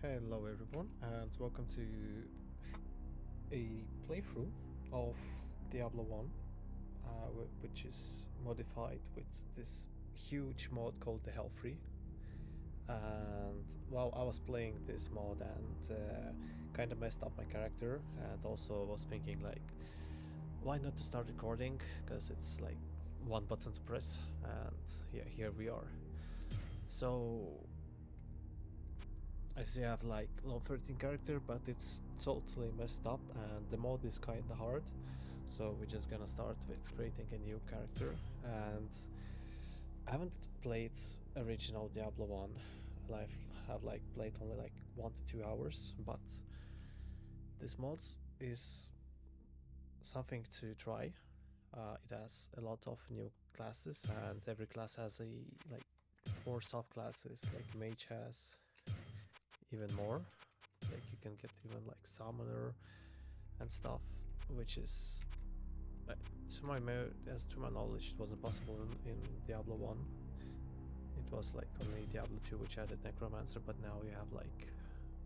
Hello everyone and welcome to a playthrough of Diablo 1 which is modified with this huge mod called the Hell Free. And well, I was playing this mod and kind of messed up my character, and also was thinking like, why not to start recording, because it's like one button to press, and yeah, here we are. So I see I have like level 13 character, but it's totally messed up and the mod is kinda hard. So we're just gonna start with creating a new character. And I haven't played original Diablo 1. I have like played only like 1 to 2 hours, but this mod is something to try. It has a lot of new classes, and every class has a like 4 subclasses. Like mage has even more, like you can get even like summoner and stuff, which is to my knowledge it wasn't possible in Diablo 1. It was like only Diablo 2 which added necromancer, but now you have like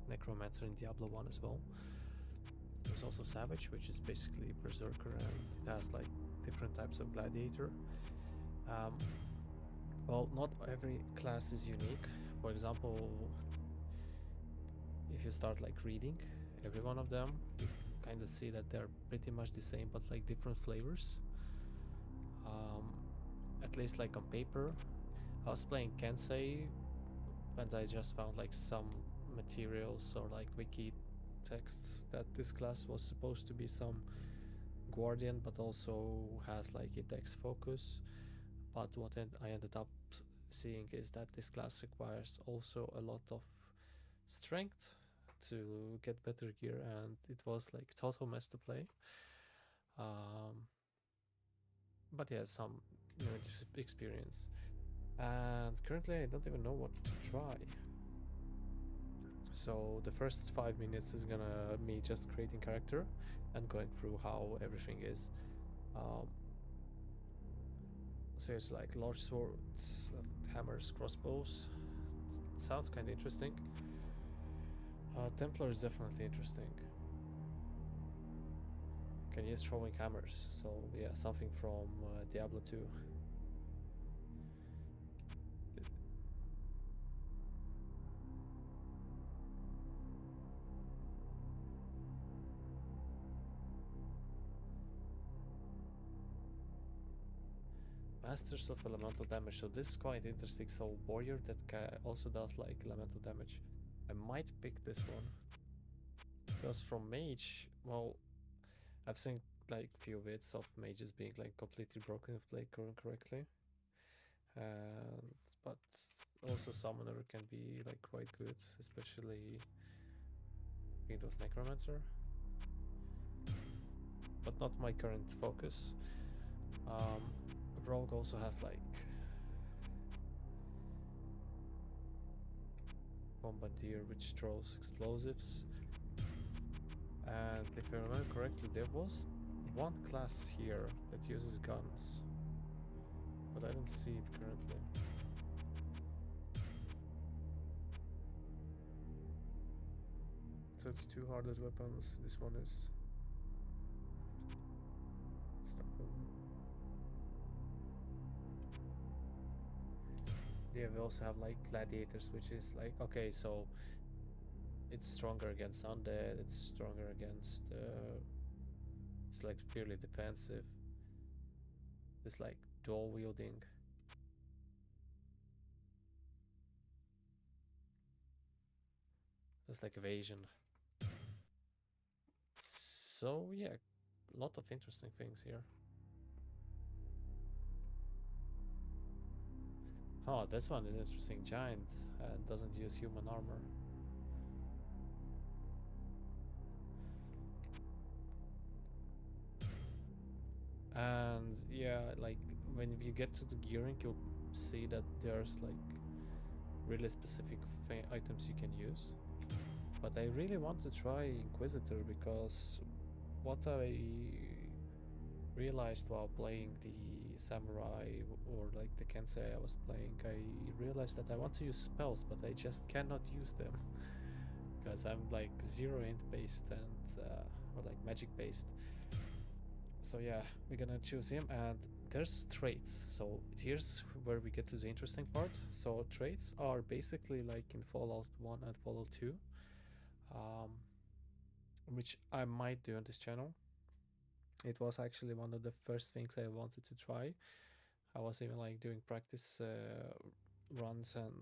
necromancer in Diablo 1 as well. There's also savage, which is basically berserker, and it has like different types of gladiator. Well, not every class is unique. For example, if you start like reading every one of them, you kind of see that they're pretty much the same, but like different flavors. At least like on paper. I was playing Kensei and I just found like some materials or like wiki texts that this class was supposed to be some guardian, but also has like a dex focus. But what I ended up seeing is that this class requires also a lot of strength to get better gear, and it was like total mess to play. But yeah, some experience. And currently I don't even know what to try. So the first 5 minutes is gonna me just creating character and going through how everything is. So it's like large swords, hammers, crossbows. It sounds kind of interesting. Templar is definitely interesting. Can use throwing hammers, so yeah, something from Diablo 2. Masters of elemental damage, so this is quite interesting. So warrior that also does like elemental damage. I might pick this one, because from mage, well, I've seen like few bits of mages being like completely broken if played correctly. But also summoner can be like quite good, especially Windows Necromancer. But not my current focus. Rogue also has like Bombardier, which throws explosives. And if I remember correctly, there was one class here that uses guns, but I don't see it currently. So it's two hardest weapons. This one is yeah, we also have like gladiators, which is like, okay, so it's stronger against undead, it's stronger against it's like purely defensive. It's like dual wielding. It's like evasion. So yeah, a lot of interesting things here. Oh, this one is interesting. Giant doesn't use human armor. And yeah, like when you get to the gearing, you'll see that there's like really specific items you can use. But I really want to try Inquisitor, because what I realized while playing the Samurai or like the Kensei I was playing, I realized that I want to use spells, but I just cannot use them. because I'm like 0 int based and or like magic based. So yeah, we're gonna choose him, and there's traits. So here's where we get to the interesting part. So traits are basically like in Fallout 1 and Fallout 2, um, which I might do on this channel. It was actually one of the first things I wanted to try. I was even like doing practice runs and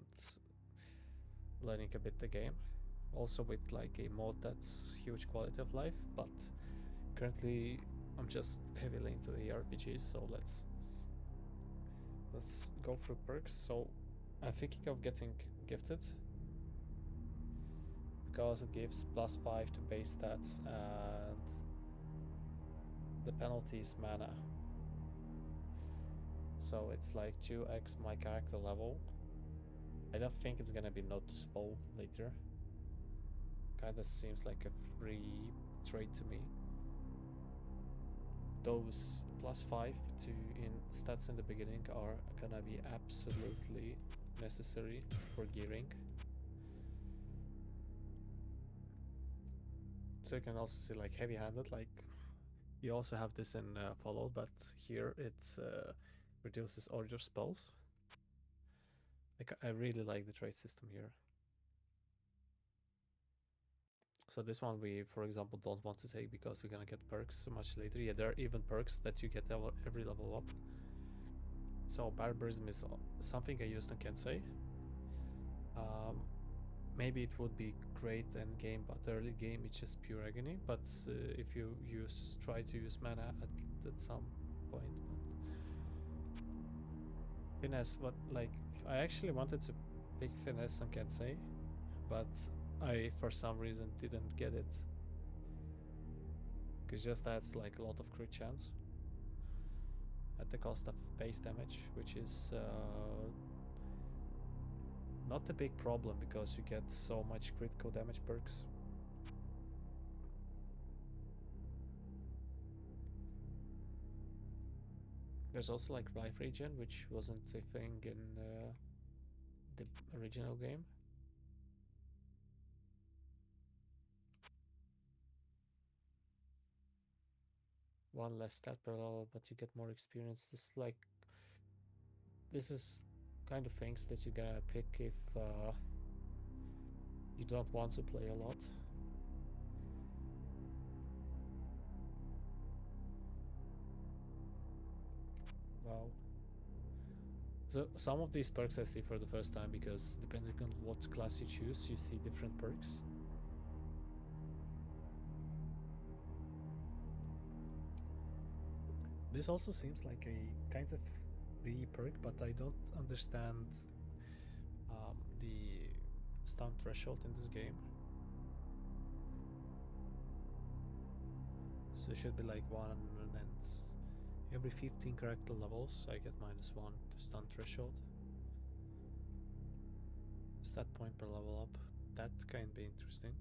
learning a bit the game, also with like a mod that's huge quality of life. But currently I'm just heavily into ARPGs, so let's go through perks. So I'm thinking of getting gifted because it gives +5 to base stats and the penalty is mana. So it's like 2x my character level. I don't think it's gonna be noticeable later. Kinda seems like a free trade to me. Those +5 to in stats in the beginning are gonna be absolutely necessary for gearing. So you can also see like heavy-handed, like you also have this in Fallout, but here it reduces all your spells. Like I really like the trade system here. So this one we, for example, don't want to take because we're gonna get perks much later. Yeah, there are even perks that you get every level up. So barbarism is something I used on Kensei. Maybe it would be great end game, but early game it's just pure agony. But if you try to use mana at some point, but finesse. What like I actually wanted to pick finesse on Kensei, but I for some reason didn't get it. Because just adds like a lot of crit chance at the cost of base damage, which is not a big problem because you get so much critical damage perks. There's also like life regen, which wasn't a thing in the original game. One less stat per level, but you get more experience. This is kind of things that you're gonna pick if you don't want to play a lot. Wow. So some of these perks I see for the first time because depending on what class you choose, you see different perks. This also seems like a kind of free perk, but I don't understand the stun threshold in this game. So it should be like 1 and every 15 character levels I get -1 to stun threshold. Stat point per level up. That can be interesting.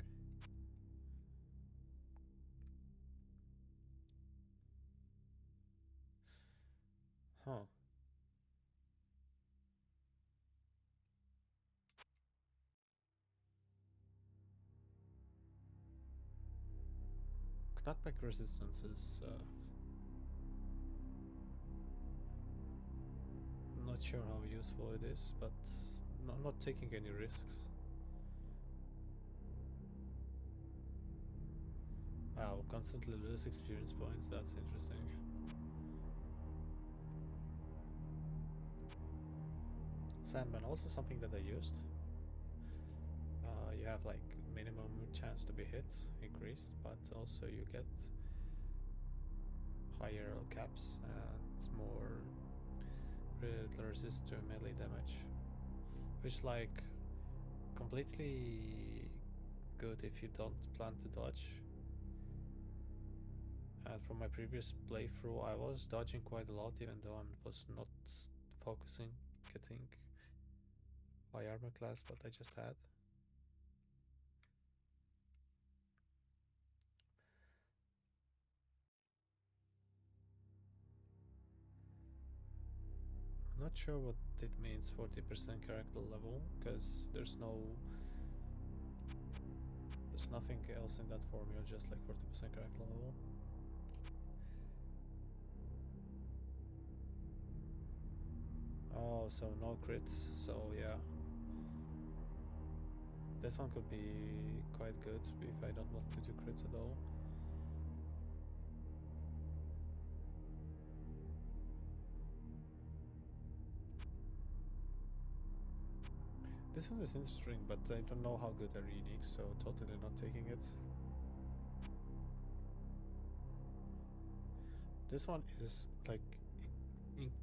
Huh. Knockback resistance is not sure how useful it is, but not taking any risks. Wow, constantly lose experience points, that's interesting. Sandman, also something that I used. You have like minimum chance to be hit increased, but also you get higher caps and more resist to melee damage, which like completely good if you don't plan to dodge. And from my previous playthrough I was dodging quite a lot even though I was not focusing getting high armor class, but I just had. I'm not sure what it means 40% character level, because there's no There's nothing else in that formula, just like 40% crack level. Oh, so no crits, so yeah. This one could be quite good if I don't want to do crits at all. This one is interesting, but I don't know how good they're unique, so totally not taking it. This one is like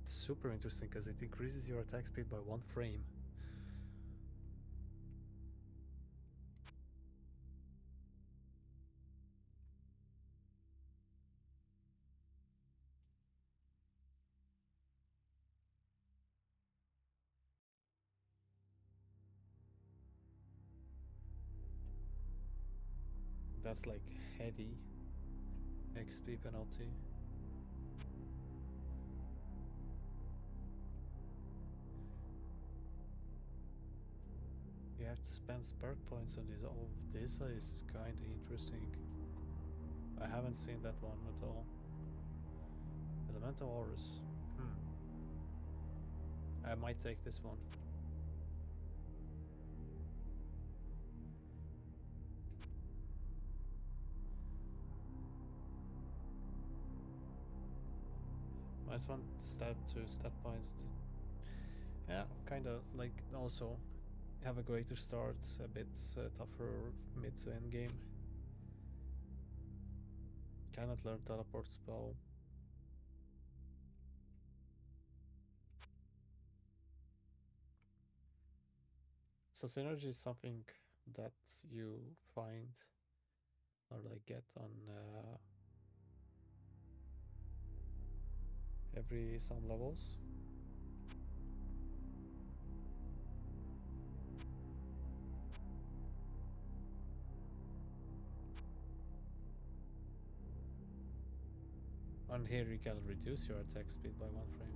super interesting because it increases your attack speed by 1 frame. That's like heavy XP penalty. You have to spend spark points on this. Oh, this is kinda interesting. I haven't seen that one at all. Elemental auras. I might take this one. Might want stat points. Yeah, kinda like also have a greater start, a bit tougher mid to end game. Cannot learn teleport spell. So synergy is something that you find or like get on every some levels. On here you can reduce your attack speed by 1 frame.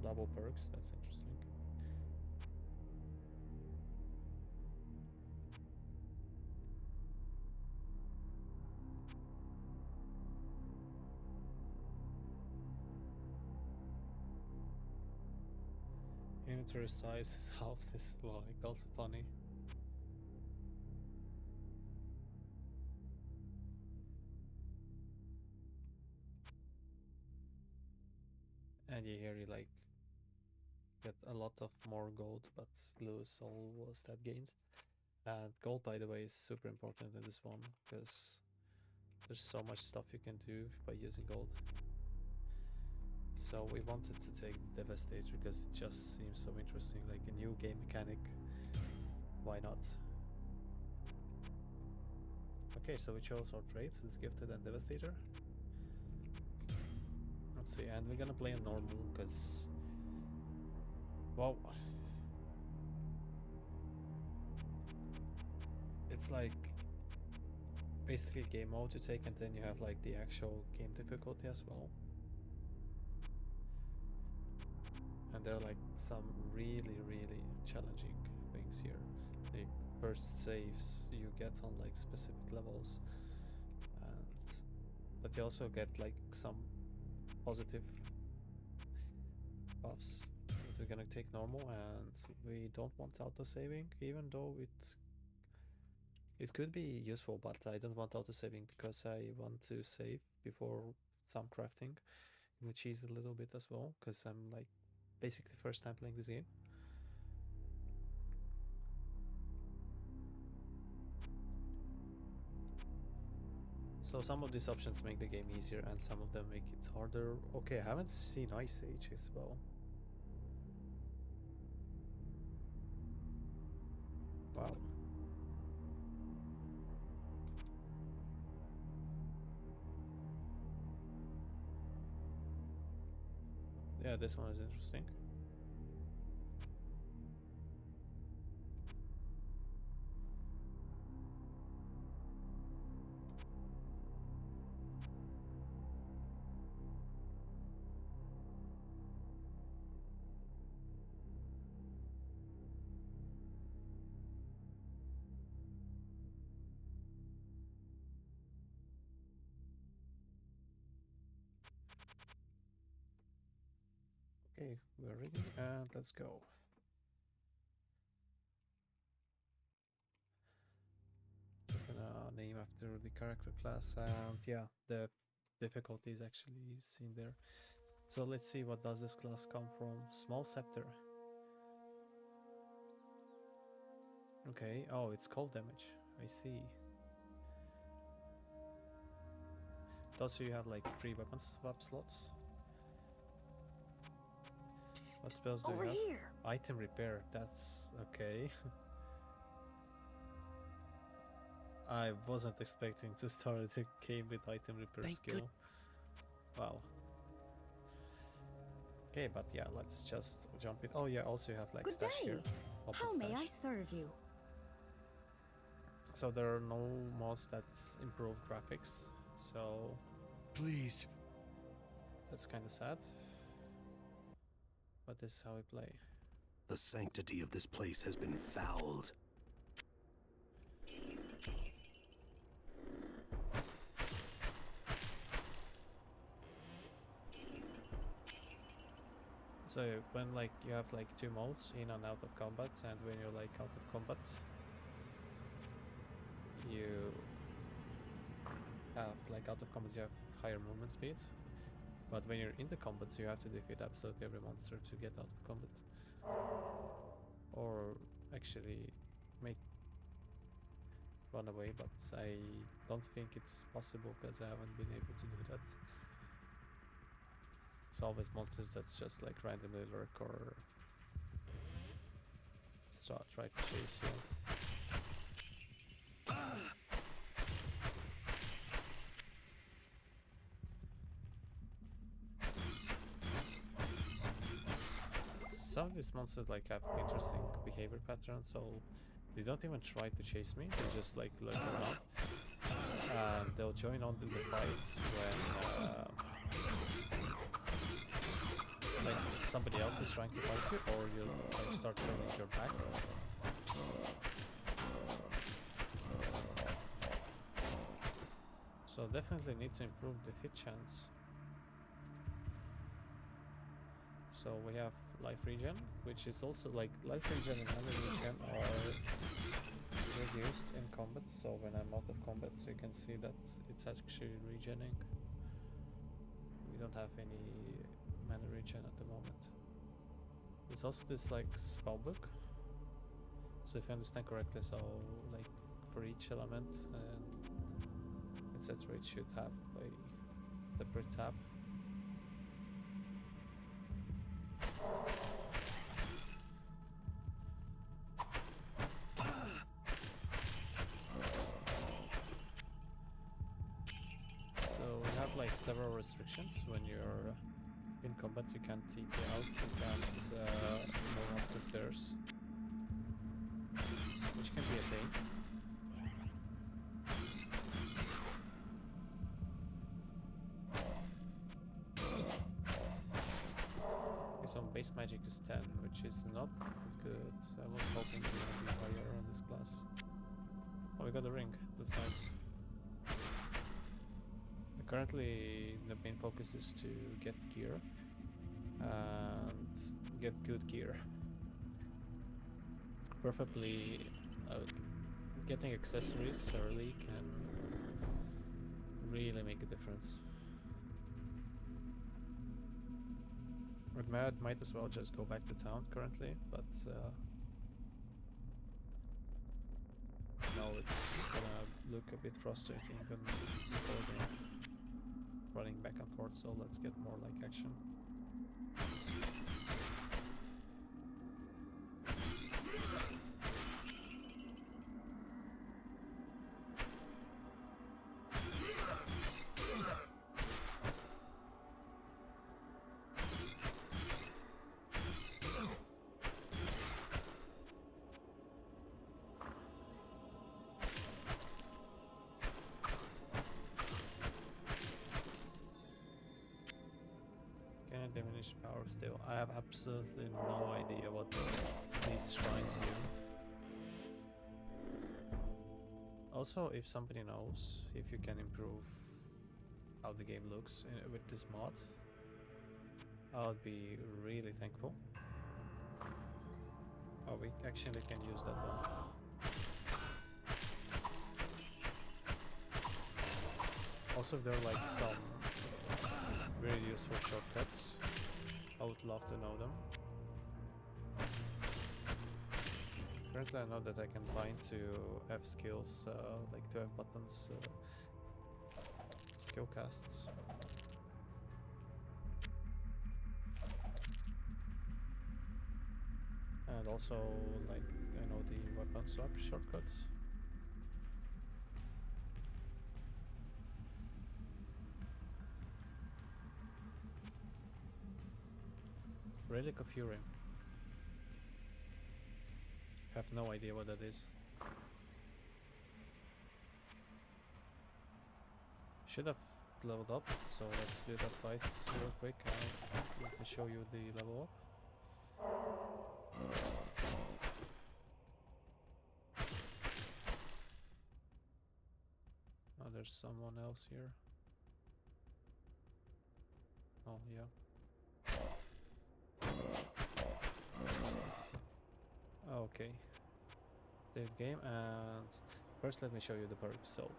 Double perks, that's interesting. Inventory size is half. This is like also funny. And you here you like get a lot of more gold but lose all stat gains. And gold, by the way, is super important in this one because there's so much stuff you can do by using gold. So we wanted to take Devastator because it just seems so interesting, like a new game mechanic. Why not? Okay, so we chose our traits. It's Gifted and Devastator. Let's see, and we're gonna play a normal because, well, it's like basically game mode to take, and then you have like the actual game difficulty as well. And there are like some really challenging things here. The burst saves you get on like specific levels, and but you also get like some positive buffs. We're gonna take normal, and we don't want auto saving, even though it could be useful, but I don't want auto saving because I want to save before some crafting, which is a little bit as well because I'm like basically first time playing this game. So some of these options make the game easier and some of them make it harder. Okay, I haven't seen Ice Age as well. Wow. Yeah, this one is interesting. Okay, we're ready and let's go. Gonna name after the character class, and yeah, the difficulty is actually seen there. So let's see, what does this class come from? Small scepter. Okay, oh, it's cold damage. I see. Also, you have like 3 weapon swap slots. What spells do you have? Here. Item repair, that's okay. I wasn't expecting to start the game with item repair skill. Wow. Okay, but yeah, let's just jump in. Oh yeah, also you have like stash here. How may I serve you? So there are no mods that improve graphics, so please. That's kind of sad. But this is how we play. The sanctity of this place has been fouled. So when like you have like 2 modes, in and out of combat, and when you're like out of combat, you have like out of combat you have higher movement speed, but when you're in the combat you have to defeat absolutely every monster to get out of combat, or actually make run away, but I don't think it's possible because I haven't been able to do that. It's always monsters that's just like randomly lurk or try to chase you. Some of these monsters like have interesting behavior patterns, so they don't even try to chase me, they just like lurk around. And they'll join on to the fights when like somebody else is trying to fight you, or you like start turning your back. So definitely need to improve the hit chance. So we have life regen, which is also like life regen and mana regen are reduced in combat, so when I'm out of combat you can see that it's actually regening. We don't have any mana regen at the moment. There's also this like spell book, so if I understand correctly, so like for each element and etc, it should have a separate tab. So we have like several restrictions. When you're in combat you can't TP out, you can't move up the stairs, which can be a pain. Okay, so base magic is 10, which is not good. I was hoping to be higher on this class. Oh, we got a ring, that's nice. Currently the main focus is to get gear and get good gear. Preferably getting accessories early can really make a difference. I might as well just go back to town currently, but now it's gonna look a bit frustrating when running back and forth, so let's get more like action. Diminished power still. I have absolutely no idea what these shrines do. Also, if somebody knows if you can improve how the game looks with this mod, I would be really thankful. Oh, we actually can use that one. Also, if there are like some very useful shortcuts, I would love to know them. Currently, I know that I can bind to F skills, like to F buttons, skill casts. And also, like, I know the weapon swap shortcuts. Relic of Fury. Have no idea what that is. Should have leveled up, so let's do that fight real quick. Let me show you the level up. Oh, there's someone else here. Oh, yeah. Okay. Save game, and first let me show you the perks. So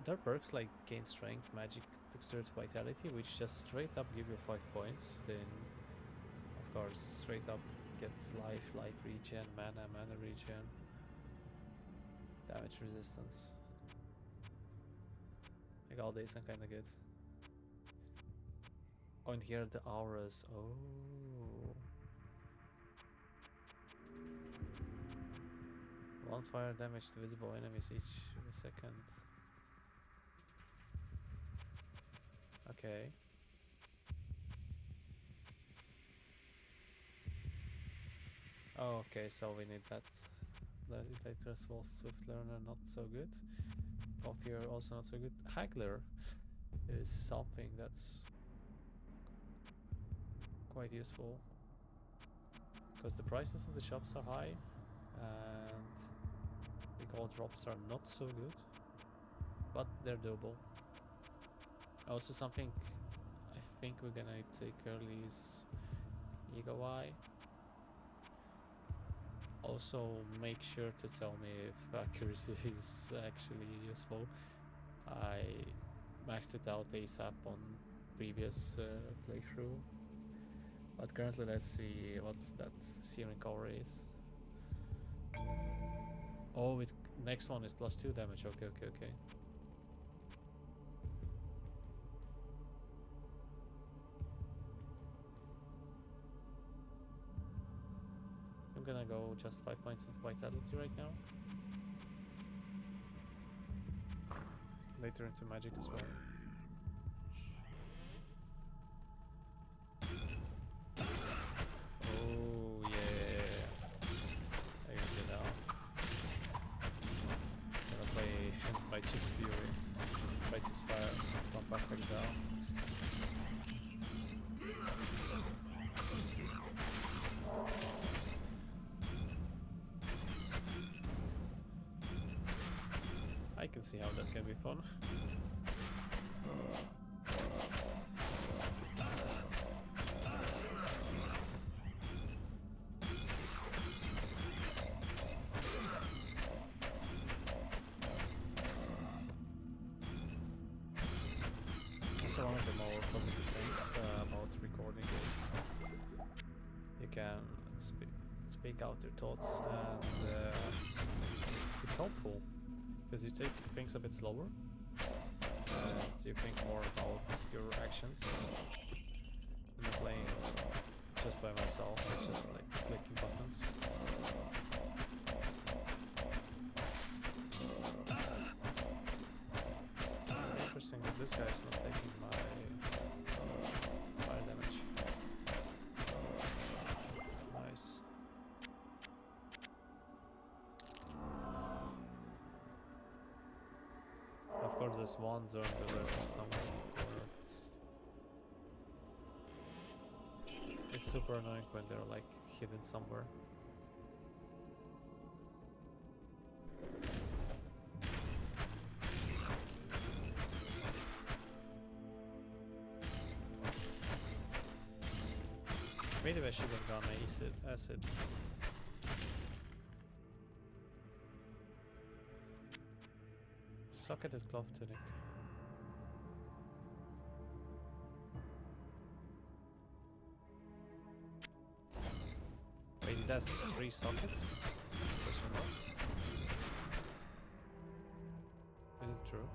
there are perks like gain strength, magic, dexterity, vitality, which just straight up give you 5 points. Then of course straight up gets life regen, mana regen, damage resistance. Like all these are kinda good. Oh, and here are the auras. Oh. One fire damage to visible enemies each second. Okay. Oh, okay, so we need that. Later Swift Learner, not so good. Off here also not so good. Haggler is something that's quite useful, because the prices in the shops are high and the gold drops are not so good, but they're doable. Also something I think we're gonna take early is Ego Eye. Also make sure to tell me if accuracy is actually useful. I maxed it out ASAP on previous playthrough, but currently let's see what that Searing Core is. Oh, it next one is +2 damage. Okay. I'm gonna go just 5 points into vitality right now. Later into magic as well. Oh yeah. I can do now. Gonna play Righteous Fury. Righteous Fire. Pump back exile. I can see how that can be fun. Also, one of the more positive things about recording is you can speak out your thoughts, and it's helpful because you take things a bit slower and you think more about your actions. When I'm playing just by myself, I'm just like clicking buttons. Interesting that this guy's not taking my fire damage. Nice. Of course, there's one zone lurking somewhere in the corner. It's super annoying when they're like hidden somewhere. Maybe I should have gone acid. Socketed cloth tunic. Wait, it has 3 sockets? Question mark. Is it true?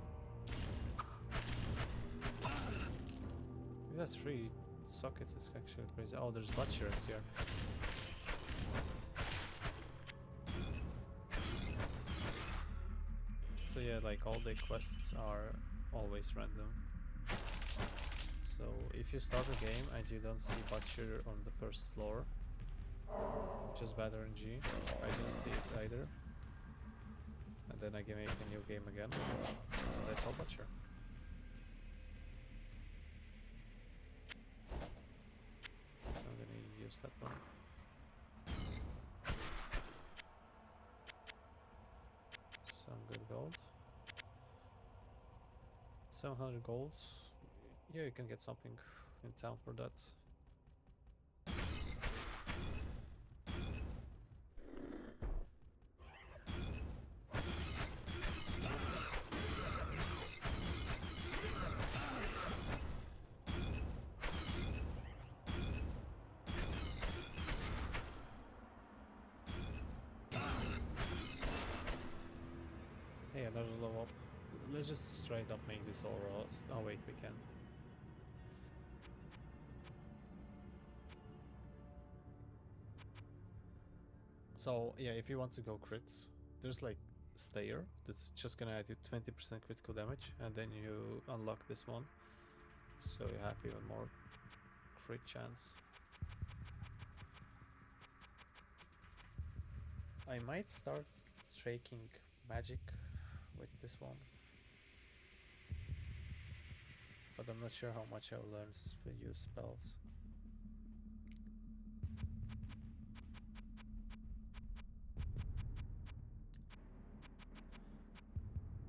If that's 3 sockets, it's actually crazy. Oh, there's butchers here. So yeah, like all the quests are always random. So if you start a game and you don't see butcher on the first floor, just bad RNG. I didn't see it either. And then I can make a new game again. And I saw butcher. So I'm gonna use that one. Some good gold. 700 golds. Yeah, you can get something in town for that. Hey, another level up. Let's just straight up make this overall. Oh wait, we can. So yeah, if you want to go crits, there's like Stayer that's just gonna add you 20% critical damage, and then you unlock this one, so you have even more crit chance. I might start striking magic with this one, but I'm not sure how much I'll learn to use spells.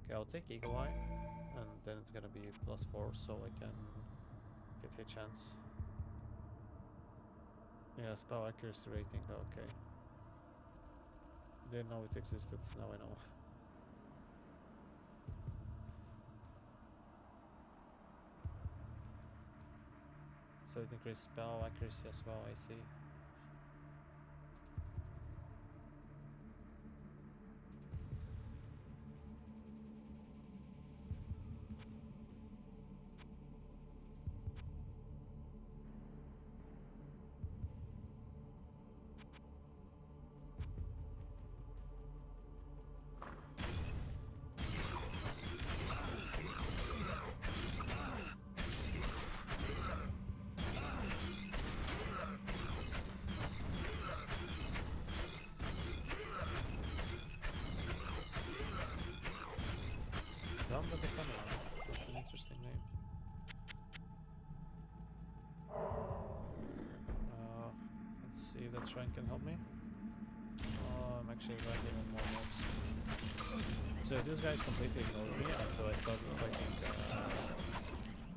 Okay, I'll take Eagle Eye, and then it's gonna be +4, so I can get a chance. Yeah, spell accuracy rating, okay. Didn't know it existed, now I know. So it increases spell accuracy as well, I see. That's an interesting name. Let's see if that shrine can help me. Oh, I'm actually lagging on more mobs. So this guy's completely ignored me until I started fighting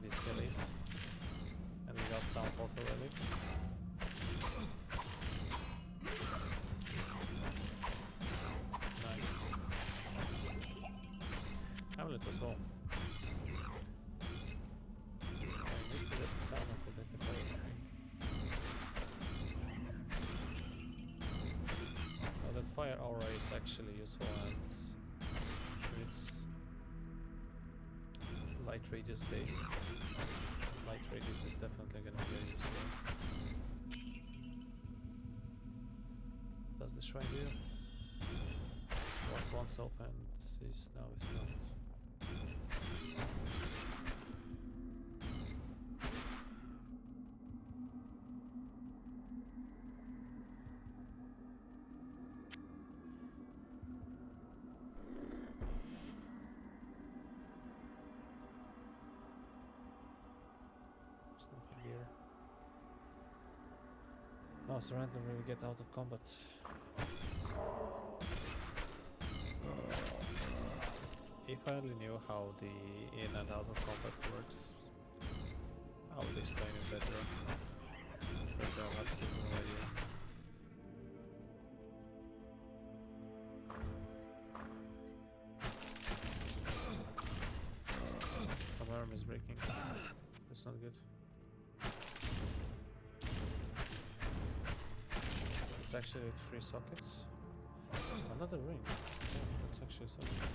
these skellies. And we got town portal already. Nice. Hamlet as well. I need to get the town up a bit before I think. Oh, that fire aura is actually useful, and it's light radius based. Light radius is definitely gonna be very useful. Does the shrine do? Walked once open, is now it's not. There's nothing here. No, surrender when we get out of combat. If I only knew how the in and out of combat works, I would explain it better. But I'll have to that's not good. It's actually with 3 sockets. Another ring. Yeah, that's actually so good.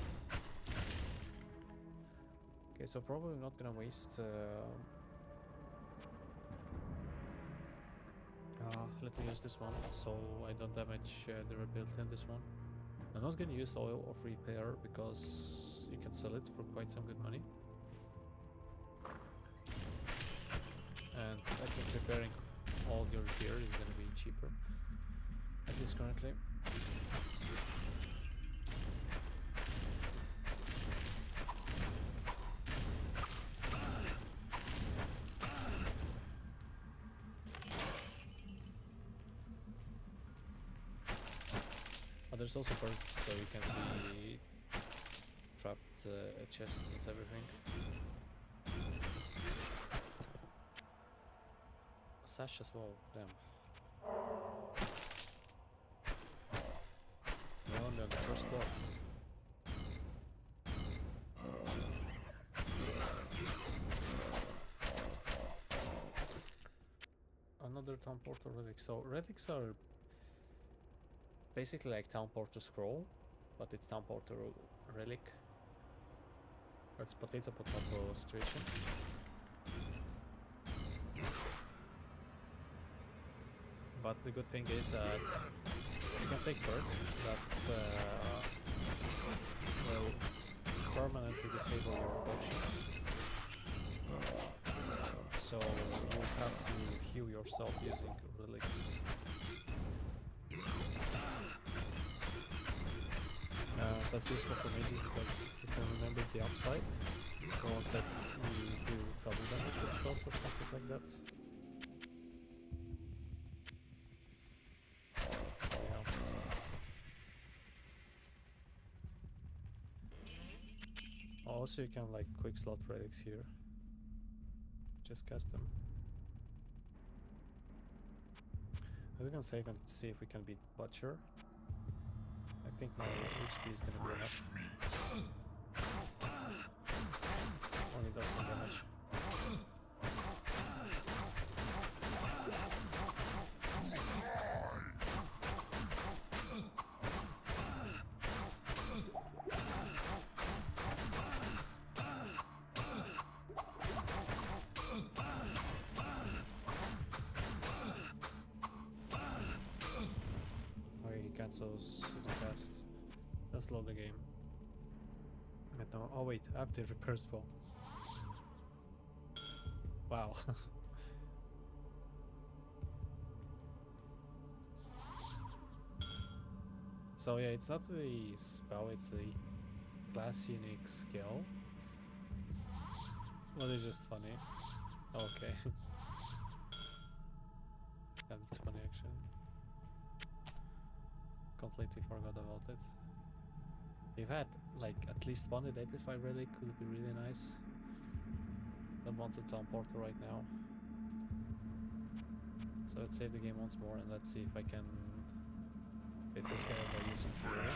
Okay, so probably not gonna waste. Let me use this one so I don't damage durability in this one. I'm not gonna use oil of repair because you can sell it for quite some good money. And I think repairing all your gear is gonna be cheaper. At least currently. But there's also perk, so you can see trapped chests and everything. A sash as well, damn. We're only on the first floor. Another town portal relic. So relics are basically like town portal scroll, but it's town portal relic. It's potato situation. But the good thing is that you can take perk that's will permanently disable your potions. So you'll have to heal yourself using relics. That's useful for mages because you can remember the upside was that you do double damage with spells or something like that. Yeah. Also, you can like quick slot relics here. Just cast them. I'm gonna save and see if we can beat Butcher. I think my HP is gonna be enough. Only does some damage. Okay, he cancels the cast. Let's load the game. No, oh wait, I have the repair spell. Wow. So yeah, it's not a spell, it's a class unique skill. Well, it's just funny. Okay. That's funny actually. Completely forgot about it. If I had like at least one identify relic, would be really nice. Don't want to town portal right now. So let's save the game once more and let's see if I can beat this guy by using Fury.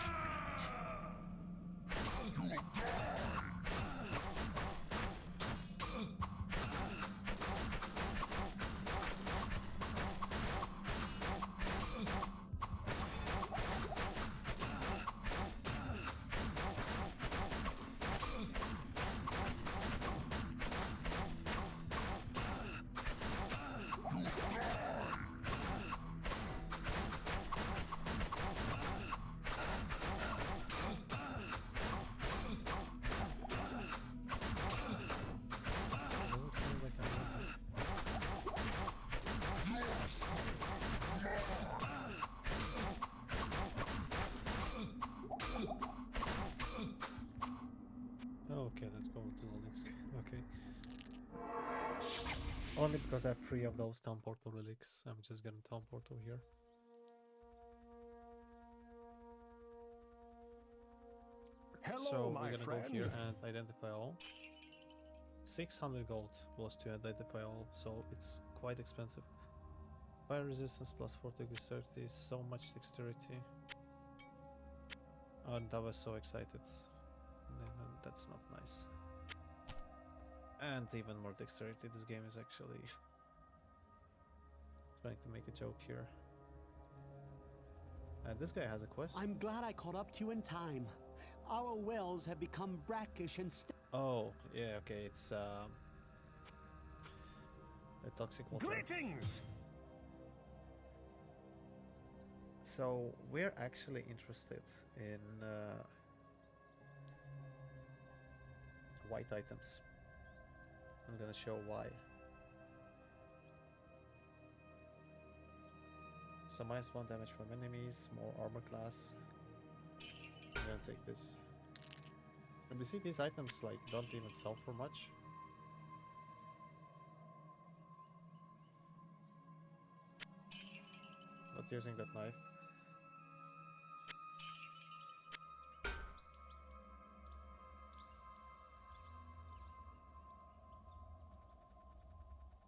Okay, let's go to the next. Okay. Only because I have 3 of those town portal relics, I'm just gonna town portal here. Hello, So my we're gonna friend. go here and identify all. 600 gold was to identify all, so it's quite expensive. Fire resistance plus 40 dexterity, so much dexterity. And I was so excited. That's not nice. And even more dexterity. This game is actually trying to make a joke here. And this guy has a quest. I'm glad I caught up to you in time. Our wells have become brackish and Oh, yeah, okay, it's a toxic water. Greetings! So we're actually interested in white items. I'm gonna show why. So -1 damage from enemies, more armor class. I'm gonna take this. And you see these items like don't even sell for much. Not using that knife.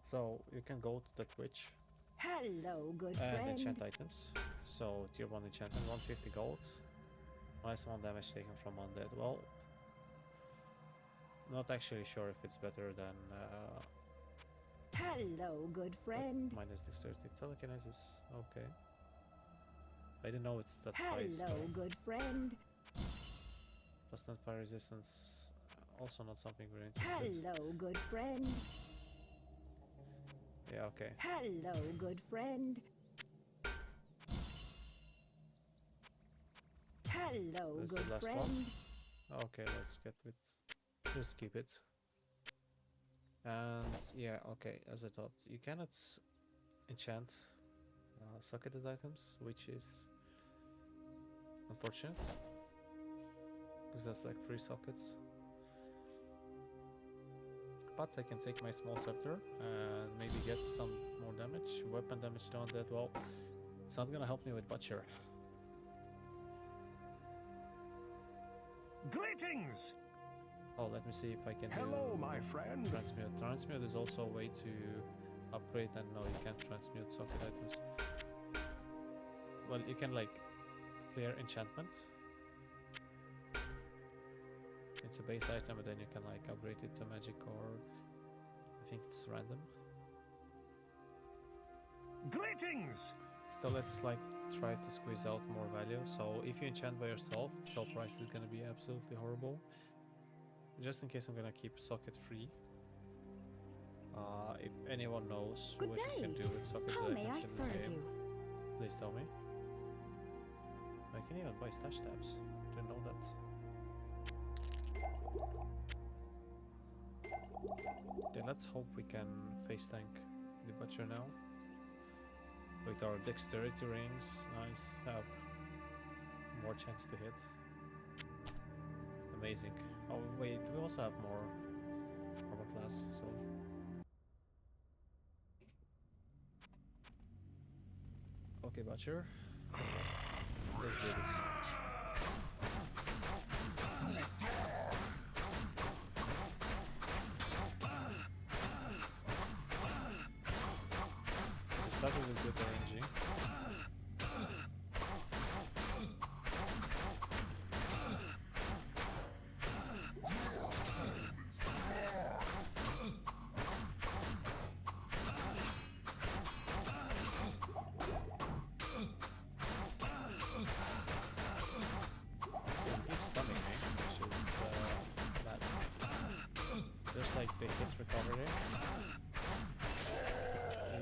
So you can go to the Twitch Hello, good and friend. enchant items. So tier 1 enchantment, 150 gold. -1 damage taken from undead. Well, not actually sure if it's better than Hello, good friend. minus dexterity. Telekinesis, okay. I didn't know it's that high. Hello, Spell. good friend. +10 fire resistance, also not something we're interested. Hello, good friend. Yeah, okay. Hello, good friend. Hello, That's the good last friend. one. Okay, let's get with. Just keep it. And yeah, okay. As I thought, you cannot enchant socketed items, which is unfortunate because that's like 3 sockets. But I can take my small scepter and maybe get some more damage. Weapon damage to undead. Well, it's not gonna help me with Butcher. Greetings! Oh, let me see if I can Hello, do my friend. transmute. Transmute is also a way to upgrade, and no, you can't transmute socket items. Well, you can like clear enchantment into base item, and then you can like upgrade it to magic, or I think it's random. Greetings! Still, let's like try to squeeze out more value. So if you enchant by yourself, sell price is gonna be absolutely horrible. Just in case, I'm gonna keep socket free. If anyone knows Good what you can day. do with socket How may I items in this serve game, you? please tell me. I can even buy stash tabs. Didn't know that. Okay, let's hope we can face tank the butcher now. With our dexterity rings, nice. Have more chance to hit. Amazing. Oh wait, we also have more armor class, so. Okay, butcher. Let's do this. We started with good RNG. So it keeps stunning me, which is bad. There's like the hit recovery.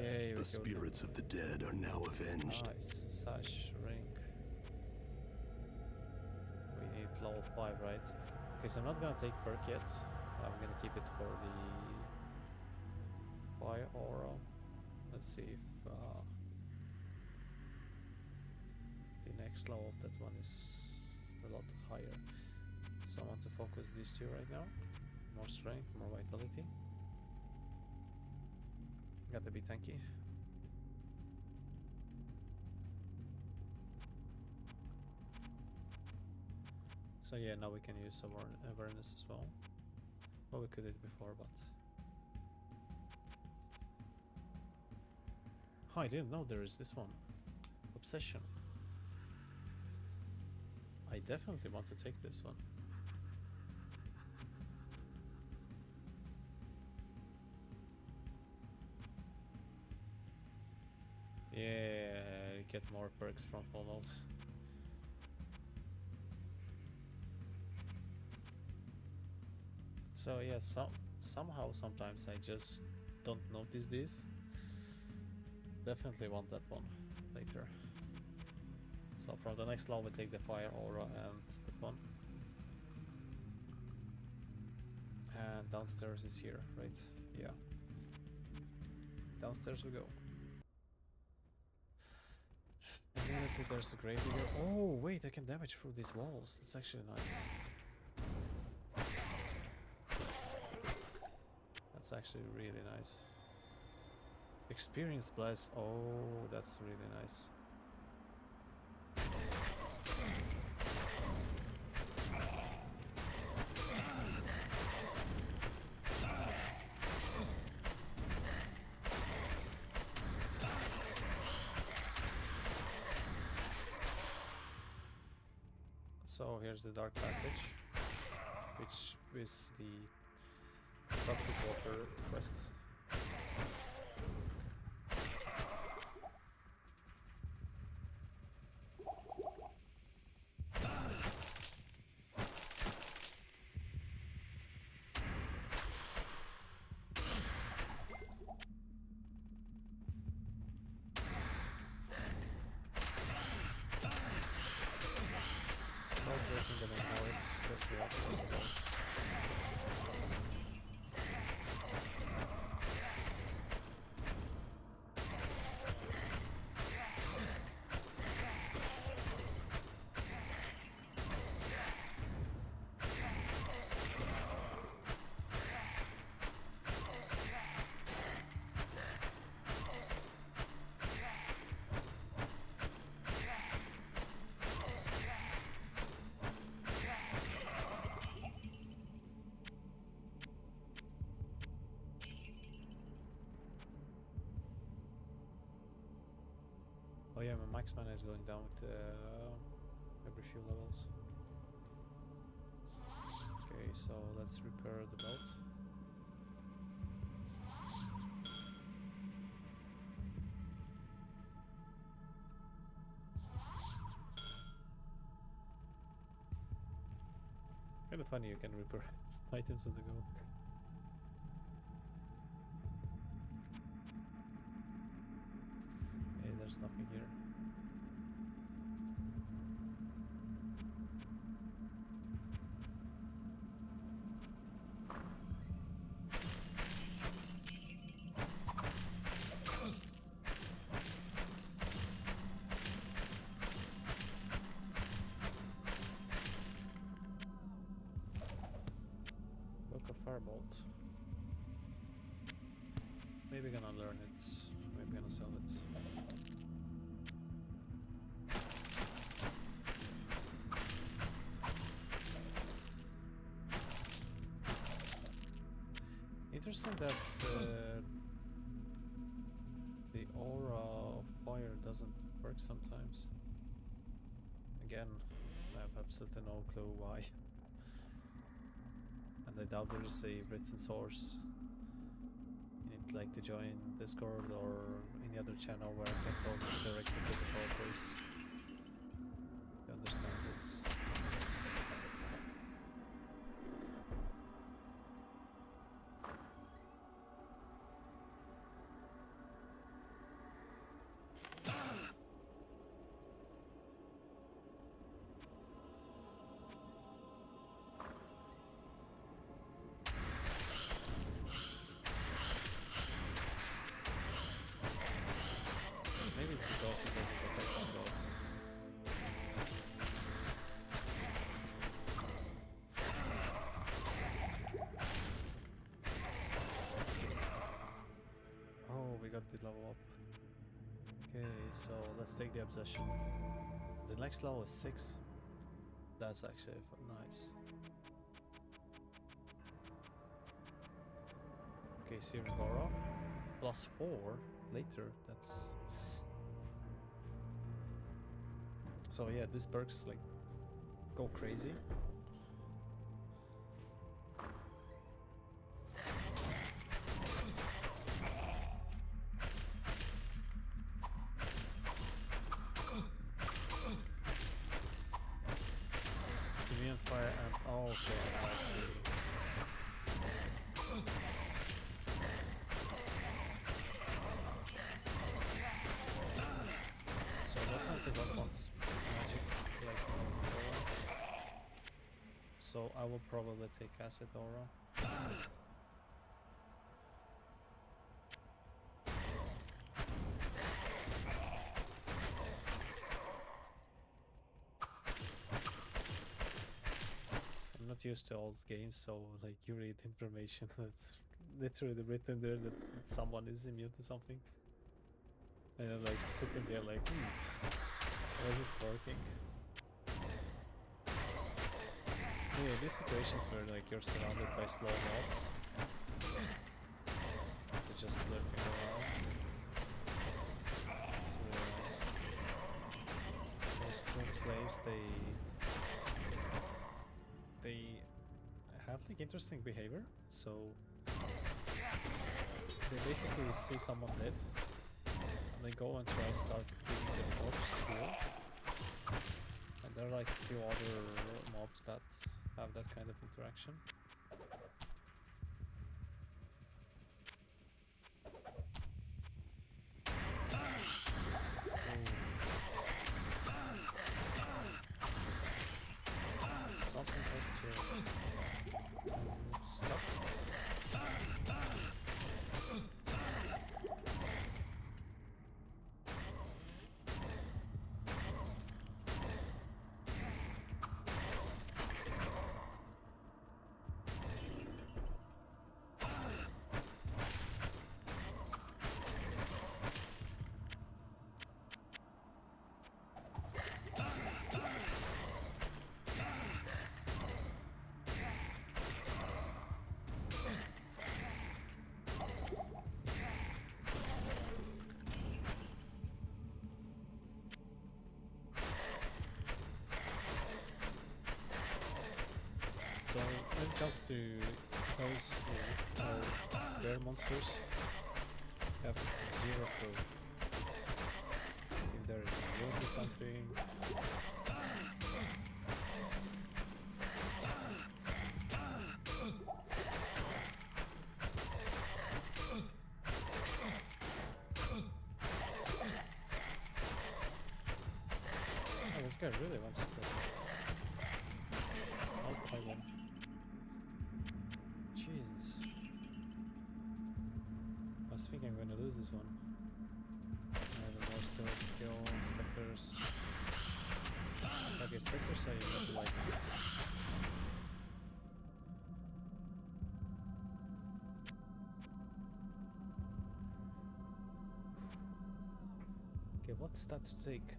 Yay, we The killed him. spirits of the dead are now avenged. Nice. Sash, ring. We need level 5, right? Okay, so I'm not gonna take perk yet. I'm gonna keep it for the fire aura. Let's see if the next level of that one is a lot higher. So I want to focus these two right now. More strength, more vitality. Gotta be tanky. So yeah, now we can use awareness as well. Well, we could do it before, but... Oh, I didn't know there is this one. Obsession. I definitely want to take this one. get more perks from full mode. So yeah, somehow sometimes I just don't notice this. Definitely want that one later. So from the next level we take the fire aura and that one. And downstairs is here, right? Yeah. Downstairs we go. Immediately there's a grave digger. Oh wait, I can damage through these walls. That's actually nice. That's actually really nice. Experience bless. Oh, that's really nice. So here's the dark passage, which is the toxic water quest. Breaking the main boards, because we have to break the board. Oh yeah, my max mana is going down with every few levels. Okay, so let's repair the belt. Kind of funny, you can repair items on the go. Hey, there's nothing here. Firebolt. Maybe gonna learn it. Maybe gonna sell it. Interesting that the aura of fire doesn't work sometimes. Again, I have absolutely no clue why. And I doubt there is a written source. You need like to join Discord or any other channel where I can talk directly to the developers to understand this. Maybe it's because it doesn't affect my build. Oh, we got the level up. Okay, so let's take the obsession. The next level is 6. That's actually nice. Okay, Searing Aura. Plus 4 later, that's... So yeah, these perks like go crazy. So I will probably take Acid Aura. I'm not used to old games, so like you read information that's literally written there that someone is immune to something. And I'm like sitting there like, how is it working? So yeah, these situations where like you're surrounded by slow mobs, they're just lurking around. It's really nice. Those tomb slaves, they have like interesting behavior. So they basically see someone dead, and they go and try start beating their corpse here. And there are like a few other mobs that have that kind of interaction. Something hurts here. Stop. So when it comes to those bear monsters, have zero clue if they're immune to something. Oh, this guy really wants to go. Oh, I won. Jesus. I was thinking I'm gonna lose this one. More skill, specters. Okay, specters I really like. Okay, what's that stake?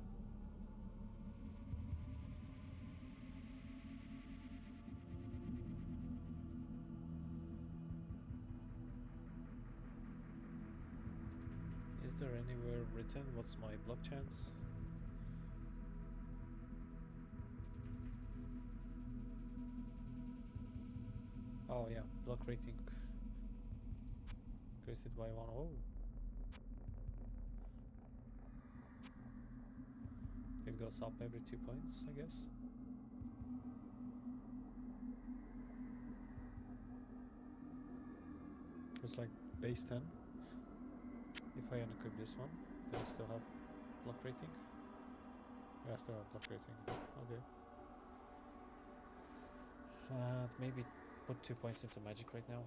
Is there anywhere written what's my block chance? Oh yeah, block rating. Increase it by 1. Oh. It goes up every 2 points, I guess. It's like base 10. If I unequip this one, do I still have block rating? Yeah, I still have block rating. Okay. Maybe put 2 points into magic right now.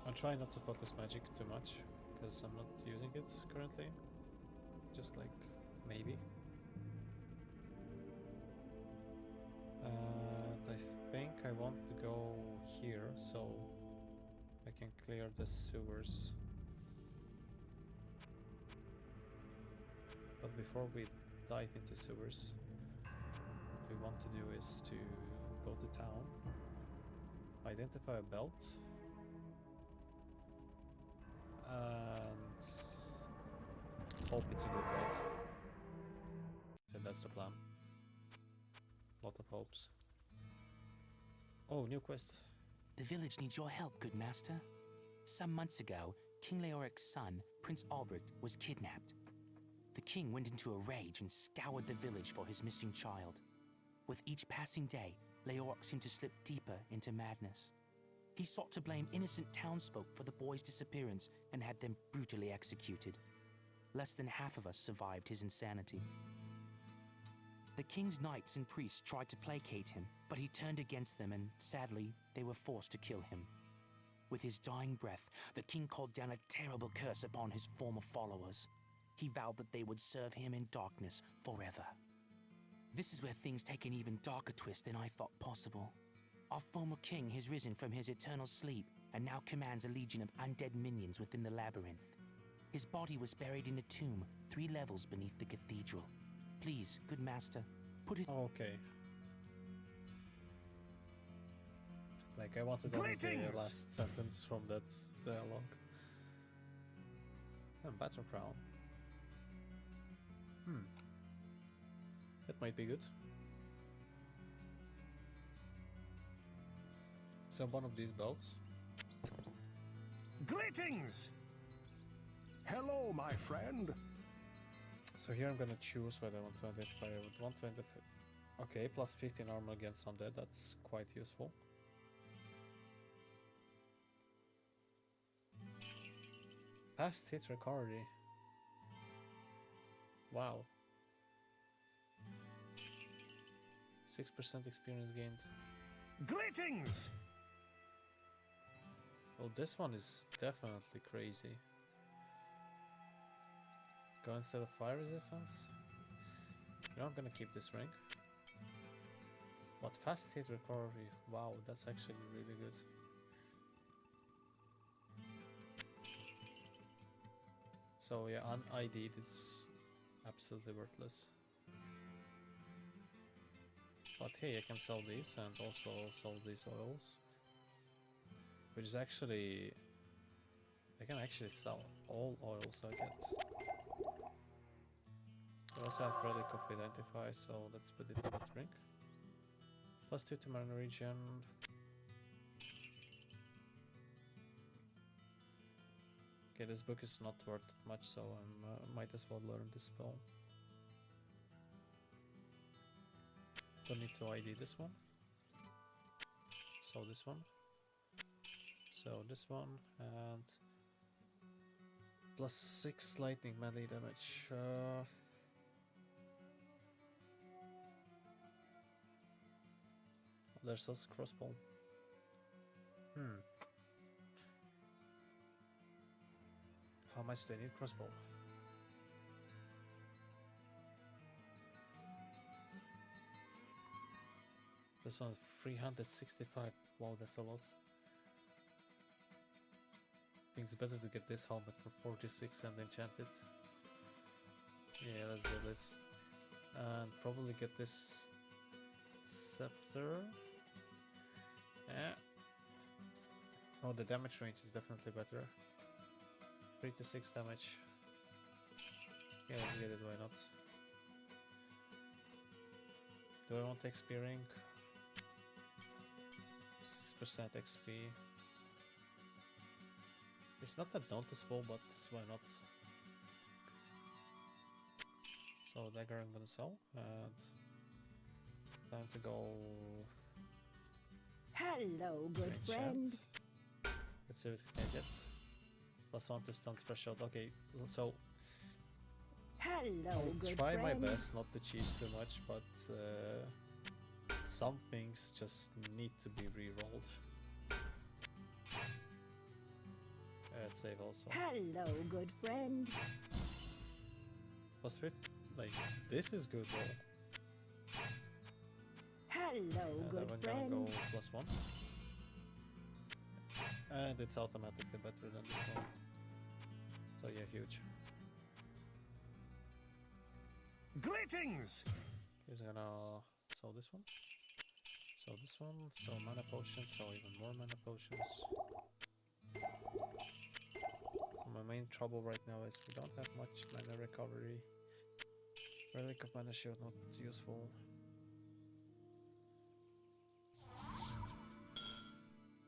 I'll try not to focus magic too much, because I'm not using it currently. Just like, maybe. I think I want to go here, so I can clear the sewers. But before we dive into sewers, what we want to do is to go to town, identify a belt, and hope it's a good belt. So that's the plan. Lot of hopes. Oh, new quest. The village needs your help, good master. Some months ago, King Leoric's son, Prince Albrecht, was kidnapped. The king went into a rage and scoured the village for his missing child. With each passing day, Leoric seemed to slip deeper into madness. He sought to blame innocent townsfolk for the boy's disappearance and had them brutally executed. less than half of us survived his insanity. The king's knights and priests tried to placate him, but he turned against them and, sadly, they were forced to kill him. With his dying breath, the king called down a terrible curse upon his former followers. He vowed that they would serve him in darkness forever. This is where things take an even darker twist than I thought possible. Our former king has risen from his eternal sleep and now commands a legion of undead minions within the labyrinth. His body was buried in a tomb 3 levels beneath the cathedral. Please, good master, put it... Okay. Like, I wanted only the last sentence from that dialogue. Battle crown. That might be good. So one of these belts. Greetings! Hello, my friend. So here I'm gonna choose whether I want to identify. I would want to identify. Okay, plus 15 armor against undead. That's quite useful. Fast hit recovery. Wow. 6% experience gained. Greetings! Oh, this one is definitely crazy. Go instead of fire resistance. You know, I'm gonna keep this ring. But fast hit recovery. Wow, that's actually really good. So yeah, un-ID'd, it's absolutely worthless. But hey, I can sell these and also sell these oils. Which is actually... I can actually sell all oils I get. I also have Relic of Identify, so let's put it in that ring. Plus 2 to mana regen. Okay, this book is not worth much, so I might as well learn this spell. Don't need to ID this one. So this one. So this one, and plus 6 lightning melee damage. There's also crossbow. How much do I need crossbow? This one's 365. Wow, that's a lot. I think it's better to get this helmet for 46 and enchant it. Yeah, let's do this. And probably get this scepter. Yeah. Oh, the damage range is definitely better. 3 to 6 damage. Yeah, let's get it, why not? Do I want XP ring? 6% XP. It's not that noticeable, but why not? So dagger I'm gonna sell, and time to go. Hello, good enchant. friend. Let's see what we can get. Plus 1 to stun threshold. Okay, so Hello, I'll good try friend. my best not to cheese too much, but some things just need to be re-rolled. Let's save also. Hello, good friend. Plus 50, like, this is good though. Hello, good Then we're friend. gonna go plus 1. And it's automatically better than this one. So yeah, huge. Greetings! He's gonna sell this one. Sell this one. Sell mana potions. Sell even more mana potions. So my main trouble right now is we don't have much mana recovery. Relic of Mana Shield not useful.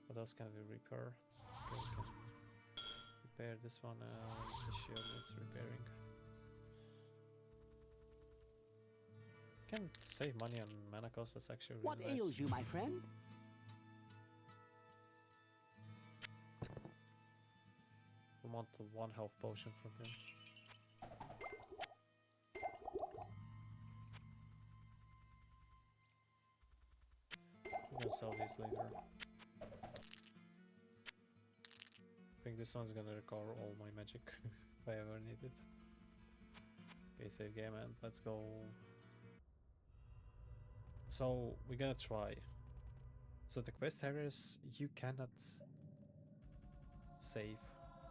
What else can we repair? Okay, we can repair this one and the shield needs repairing. Can save money on mana cost, that's actually really What nice. ails you, my friend? We want the 1 health potion from him. sell these later. I think this one's gonna recover all my magic if I ever need it. Okay, save game and let's go. So we're gonna try. So the quest areas you cannot save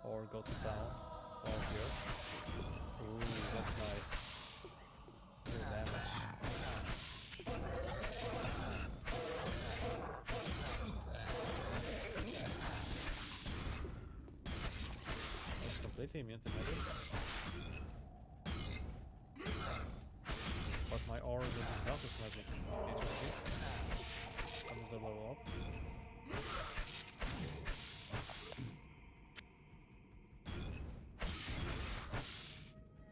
or go to town while here. Ooh, that's nice. Good damage. It's completely immune to magic. But my aura doesn't count as magic. Interesting. Another level up.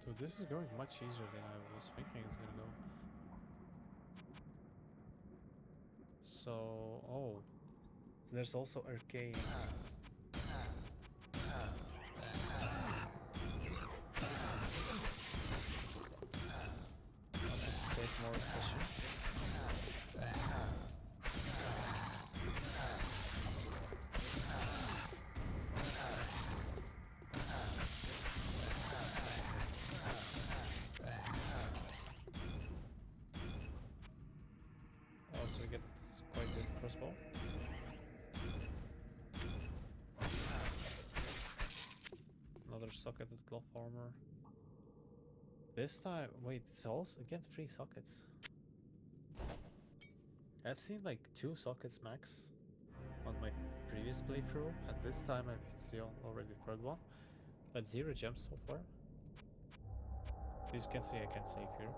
So this is going much easier than I was thinking it's gonna go. So, oh, so there's also arcade. Take more obsession. Also get quite good crossbow. Another socketed cloth armor. This time, wait, it's also again 3 sockets. I've seen like 2 sockets max on my previous playthrough, and this time I've seen already the 3rd one. But 0 gems so far. As you can see, I can save here.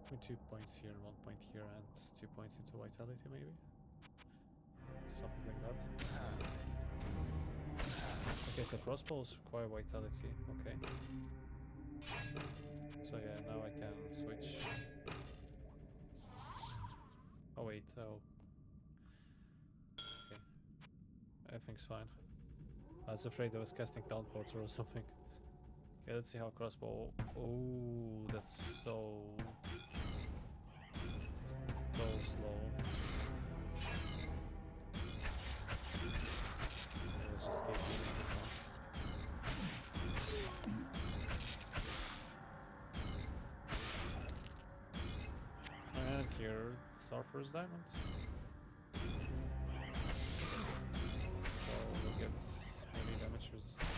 With 2 points here, 1 point here, and 2 points into vitality, maybe? Something like that. Okay, so crossbows require vitality, okay. So yeah, now I can switch. Oh wait, oh. Okay. Everything's fine. I was afraid I was casting down porter or something. Okay, let's see how crossbow... Oh, that's so slow. Let's just keep using this one. And here, it's our first diamond. So we'll get maybe damage resistance.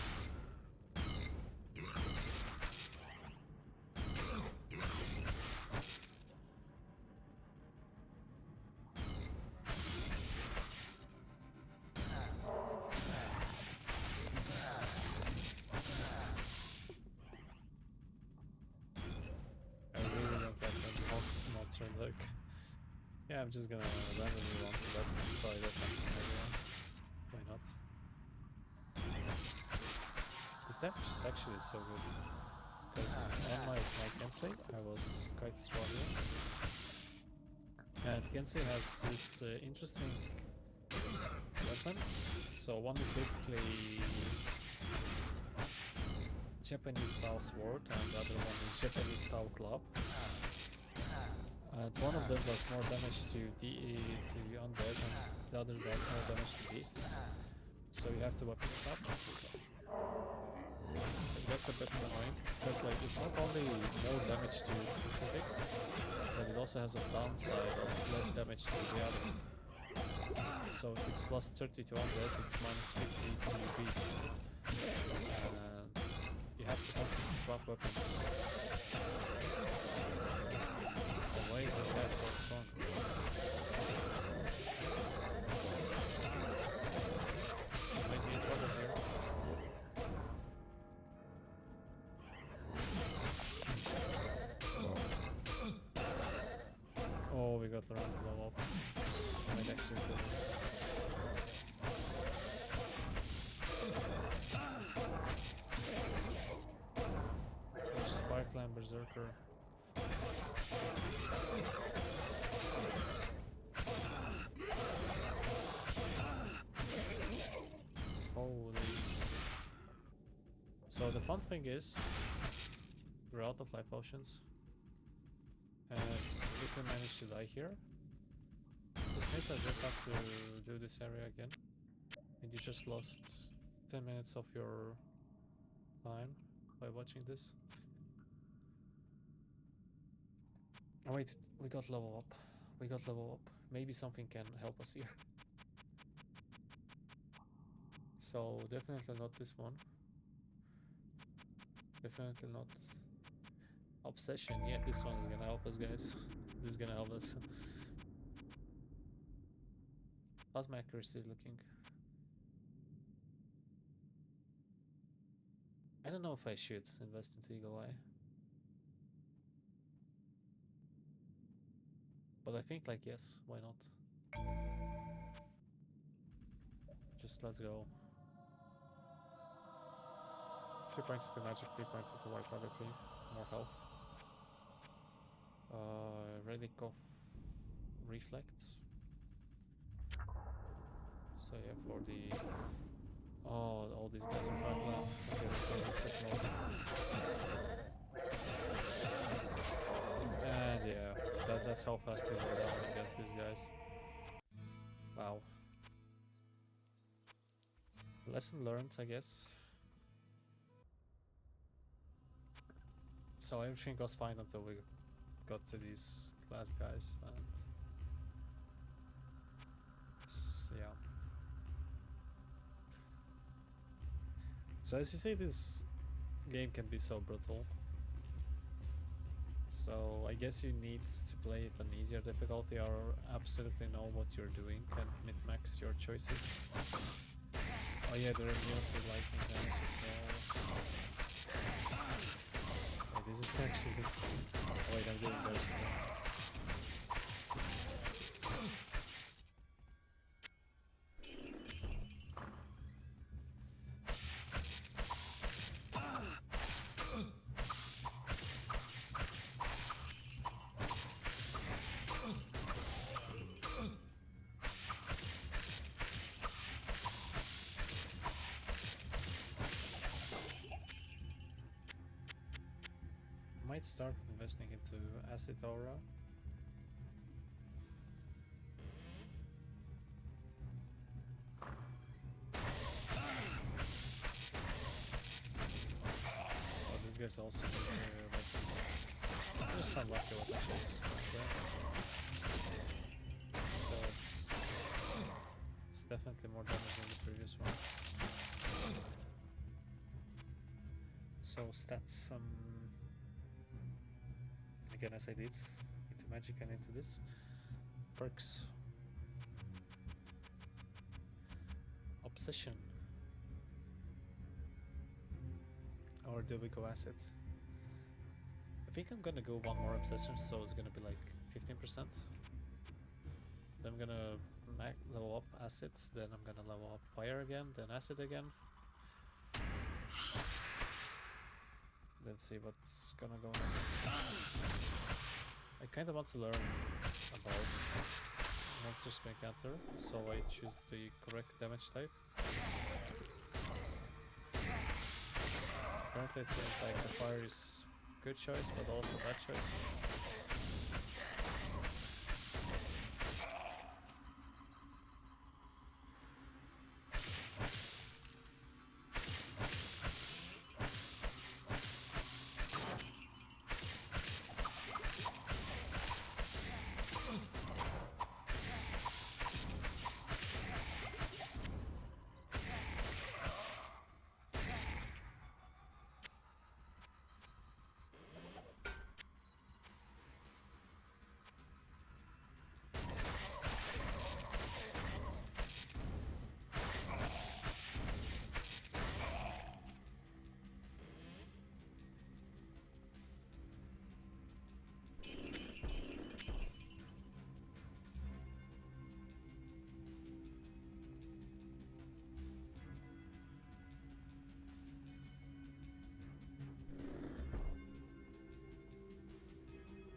Look. Yeah, I'm just gonna randomly want to that side of everyone. Why not? This damage is actually so good. Because on my Kensei, I was quite struggling. And Kensei has this interesting weapons. So one is basically Japanese style sword, and the other one is Japanese style club. And one of them does more damage to undead, and the other does more damage to beasts. So you have to weapon swap. That's a bit annoying, because like it's not only more damage to specific, but it also has a downside of less damage to the other. So if it's plus 30 to undead, it's minus 50 to beasts. And you have to constantly swap weapons. Why is this guy so strong? Might be in trouble here. Oh, we got the random blow up. Might actually go. There's Fire Clan Berserker. Holy. So the fun thing is, we're out of life potions. And if you manage to die here, this means I just have to do this area again. And you just lost 10 minutes of your time by watching this. Oh wait, we got level up. We got level up. Maybe something can help us here. So definitely not this one. Definitely not obsession. Yeah, this one is gonna help us, guys. This is gonna help us. How's my accuracy looking? I don't know if I should invest into Eagle Eye. But I think like yes, why not? Just let's go. 3 points to magic, 3 points into vitality, more health. Relic of reflect. So yeah, for the all these guys are fragile. Okay, let's go reflect mode. And yeah, that's how fast we go down against these guys. Wow. Lesson learned, I guess. So everything was fine until we got to these last guys, and yeah. So as you see, this game can be so brutal. So I guess you need to play it on easier difficulty or absolutely know what you're doing and min-max your choices. Oh yeah, they're immune to lightning damage as well. Wait, is it actually... Oh wait, I'm doing those now. Might start investing into acid aura. Oh, this guy's also like, just unlucky what I chose. So it's definitely more damage than the previous one. So stats, again, as I did, into magic and into this. Perks. Obsession. Or do we go acid? I think I'm gonna go one more obsession, so it's gonna be like 15%. Then I'm gonna level up acid, then I'm gonna level up fire again, then acid again. Let's see what's gonna go next. I kinda want to learn about monsters we encounter, so I choose the correct damage type. Currently it seems like the fire is good choice, but also bad choice.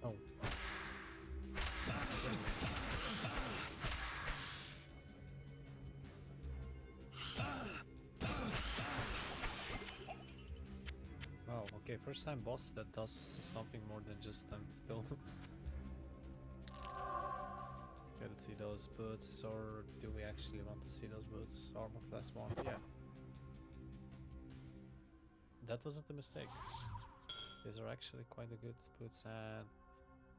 Oh. Wow, okay, first time boss that does something more than just stand still. Let's see those boots, or do we actually want to see those boots? Armor class 1, yeah. That wasn't a mistake. These are actually quite a good boots, and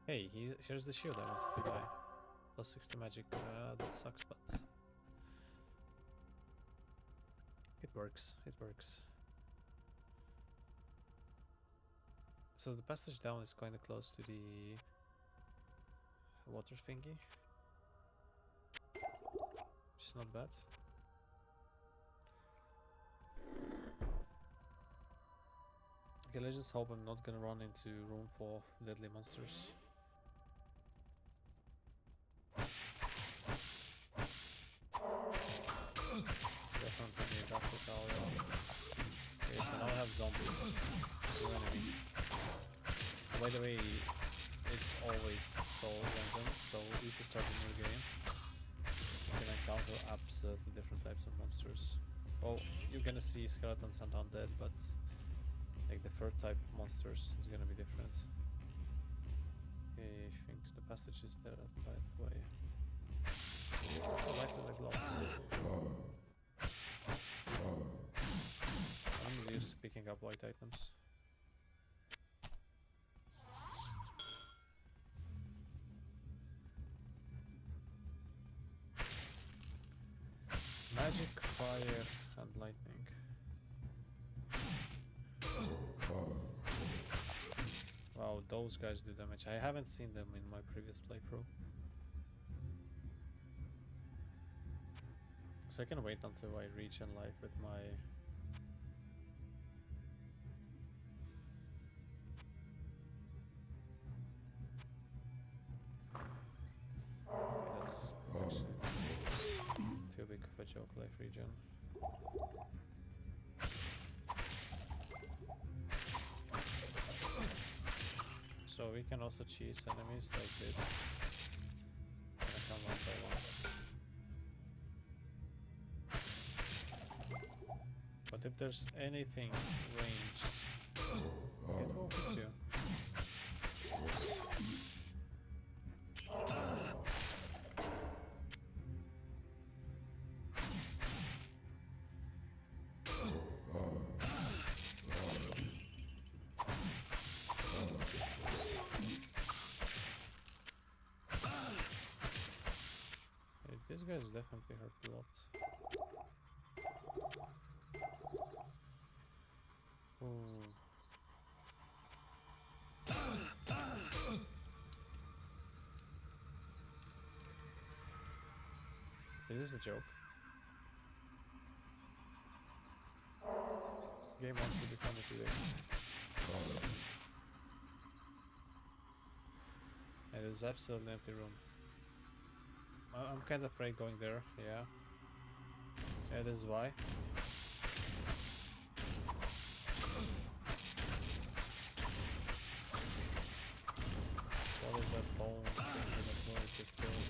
hey, here's the shield I wanted to buy. Plus 60 magic, that sucks, but it works, it works. So the passage down is kind of close to the water thingy, which is not bad. Okay, let's just hope I'm not gonna run into room for deadly monsters. Definitely need acid power. Okay, so now I have zombies. New enemy. By the way, it's always so random, so if you start a new game, you can encounter absolutely different types of monsters. Well, you're gonna see skeletons and undead, but like the third type of monsters is gonna be different. Okay, I think the passage is there right way. Light with the gloves. I'm used to picking up white items. Magic, fire, and lightning. Wow, those guys do damage. I haven't seen them in my previous playthrough. So I can wait until I reach in life with my... Okay, that's actually too big of a joke, life regen. So we can also cheese enemies like this. I come one by one. But if there's anything ranged, it will hit you. This guy's definitely hurt a lot. Ooh. Is this a joke? The game wants to be funny today. And there's absolutely empty room. I'm kind of afraid going there, yeah. Yeah, this is why. What is that bone thing that I just killed?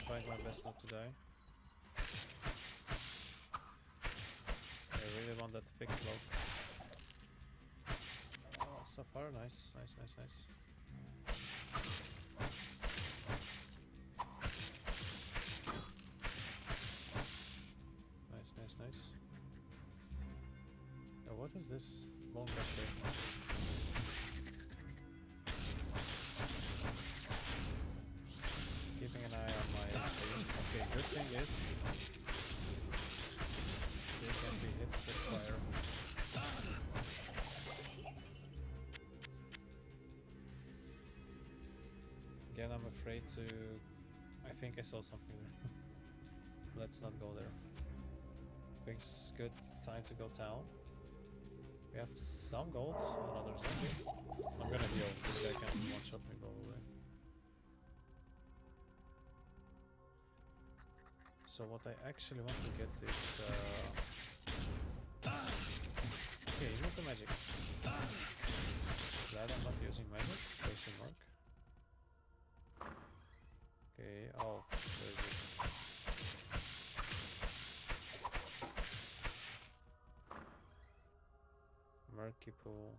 Trying my best not to die. I really want that thick cloak. Oh, so far, nice, nice, nice, nice. Nice, nice, nice. Oh, what is this? Bone crusher. Keeping an eye on my HP. Okay, good thing is they can be hit with fire. Again, I'm afraid to... I think I saw something there. Let's not go there. I think it's good time to go town. We have some gold, another zombie. I'm gonna heal, this guy can one-shot me probably. So what I actually want to get is... Okay, use the magic. Glad I'm not using magic, question mark. Okay, oh, there's this. Murky pool.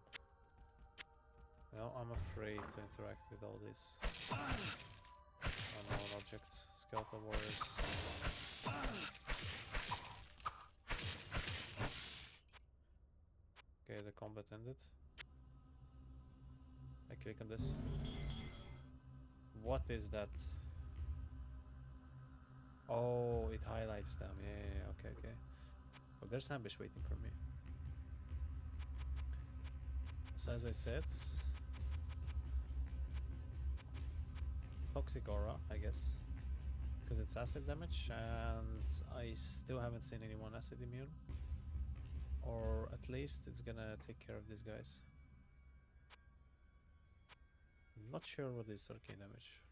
No, I'm afraid to interact with all this. Unknown object, skeletal warriors. Okay, the combat ended. I click on this. What is that? Oh, it highlights them. Yeah, okay, okay. Well, there's ambush waiting for me. So as I said, toxic aura, I guess, because it's acid damage, and I still haven't seen anyone acid immune. Or at least it's gonna take care of these guys. I'm not sure what is arcane damage.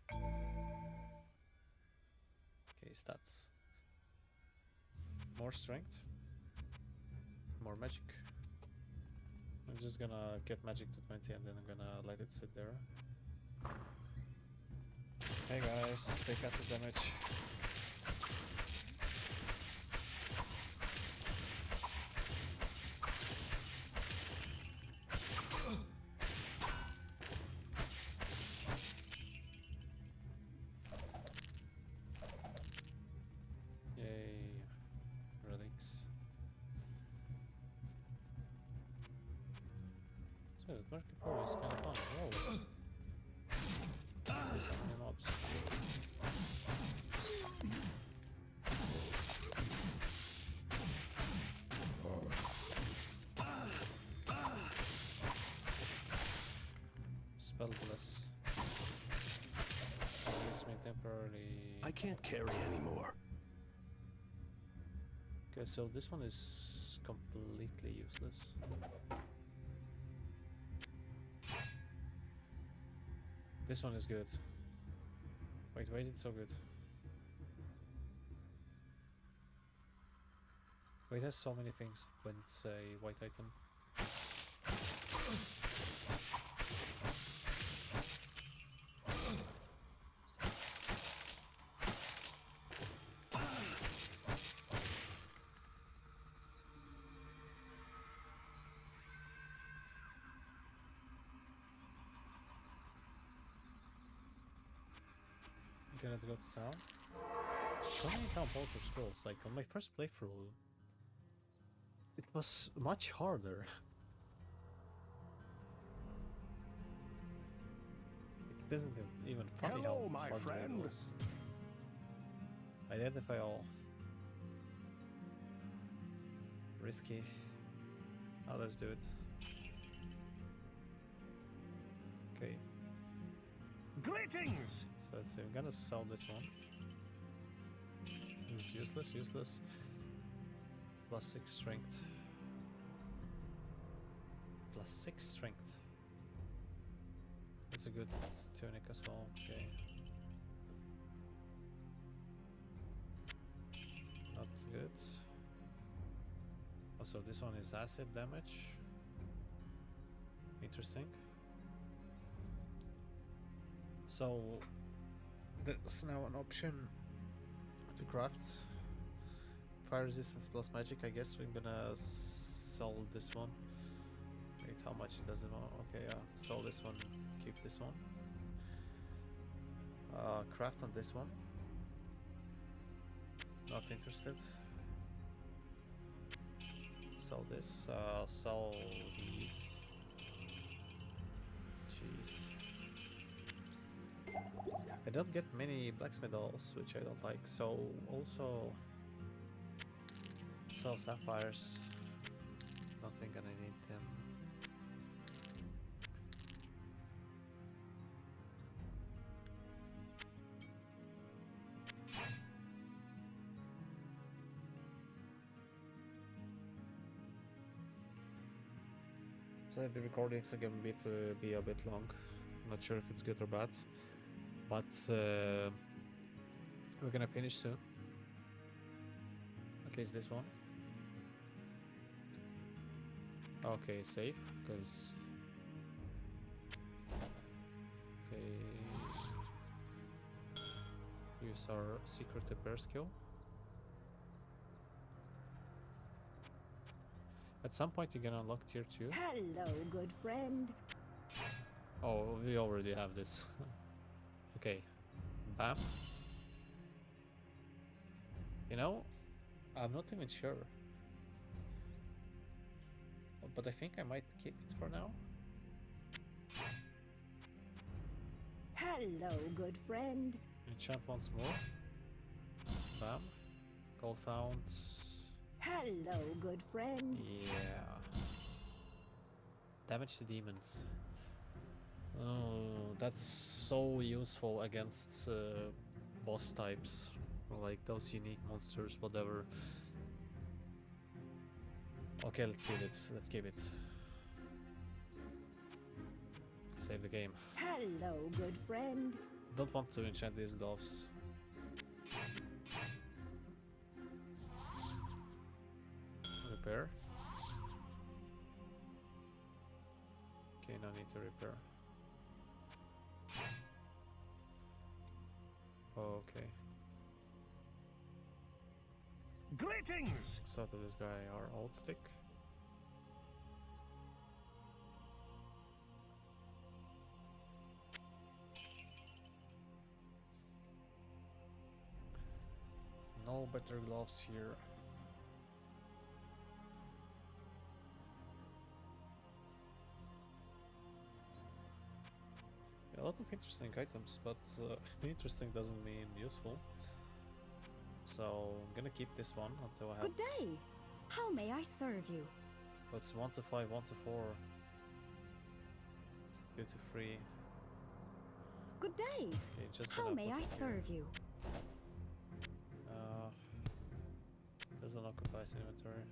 Okay, stats. More strength. More magic. I'm just gonna get magic to 20 and then I'm gonna let it sit there. Hey guys, take acid damage. Yay, relics. So, the Market Pro is kind of fun. Whoa. Let's see some new mobs. Spellbless. Gives me temporarily. I can't carry anymore. Okay, so this one is completely useless. This one is good. Wait, why is it so good? Wait, it has so many things when it's a white item. Okay, let's go to town. So many town portal scrolls. Like on my first playthrough, it was much harder. It isn't even funny Hello, how my hard friend. it was. Identify all. Risky. Oh, let's do it. Okay. Greetings! So let's see, I'm gonna sell this one. It's useless, useless. Plus 6 strength. Plus 6 strength. It's a good tunic as well, okay. Not good. Also, this one is acid damage. Interesting. So there's now an option to craft fire resistance plus magic. I guess we're gonna sell this one. Wait, how much it does it want? Okay, yeah, sell this one, keep this one. Craft on this one. Not interested. Sell this. Sell these. Jeez. I don't get many blacksmith dolls, which I don't like, so also sell sapphires. Don't think I need them. So the recordings are going to be a bit long. Not sure if it's good or bad. But we're gonna finish soon. At least this one. Okay, save, because okay, use our secret repair skill. At some point you're gonna unlock tier 2. Hello, good friend. Oh, we already have this. Okay. Bam. You know, I'm not even sure. But I think I might keep it for now. Hello, good friend. Enchant once more. Bam. Gold found. Hello, good friend. Yeah. Damage to demons. Oh, that's so useful against boss types. Like those unique monsters, whatever. Okay, let's keep it. Let's keep it. Save the game. Hello, good friend. Don't want to enchant these gloves. Repair. Okay, no need to repair. Okay. Greetings! So to this guy, our old stick. No better gloves here. A lot of interesting items, but interesting doesn't mean useful. So I'm gonna keep this one until I have. Good day. How may I serve you? It's 1 to 5, 1 to 4. It's 2 to 3. Good day. Okay, just How gonna may put I it serve you? Doesn't occupy inventory.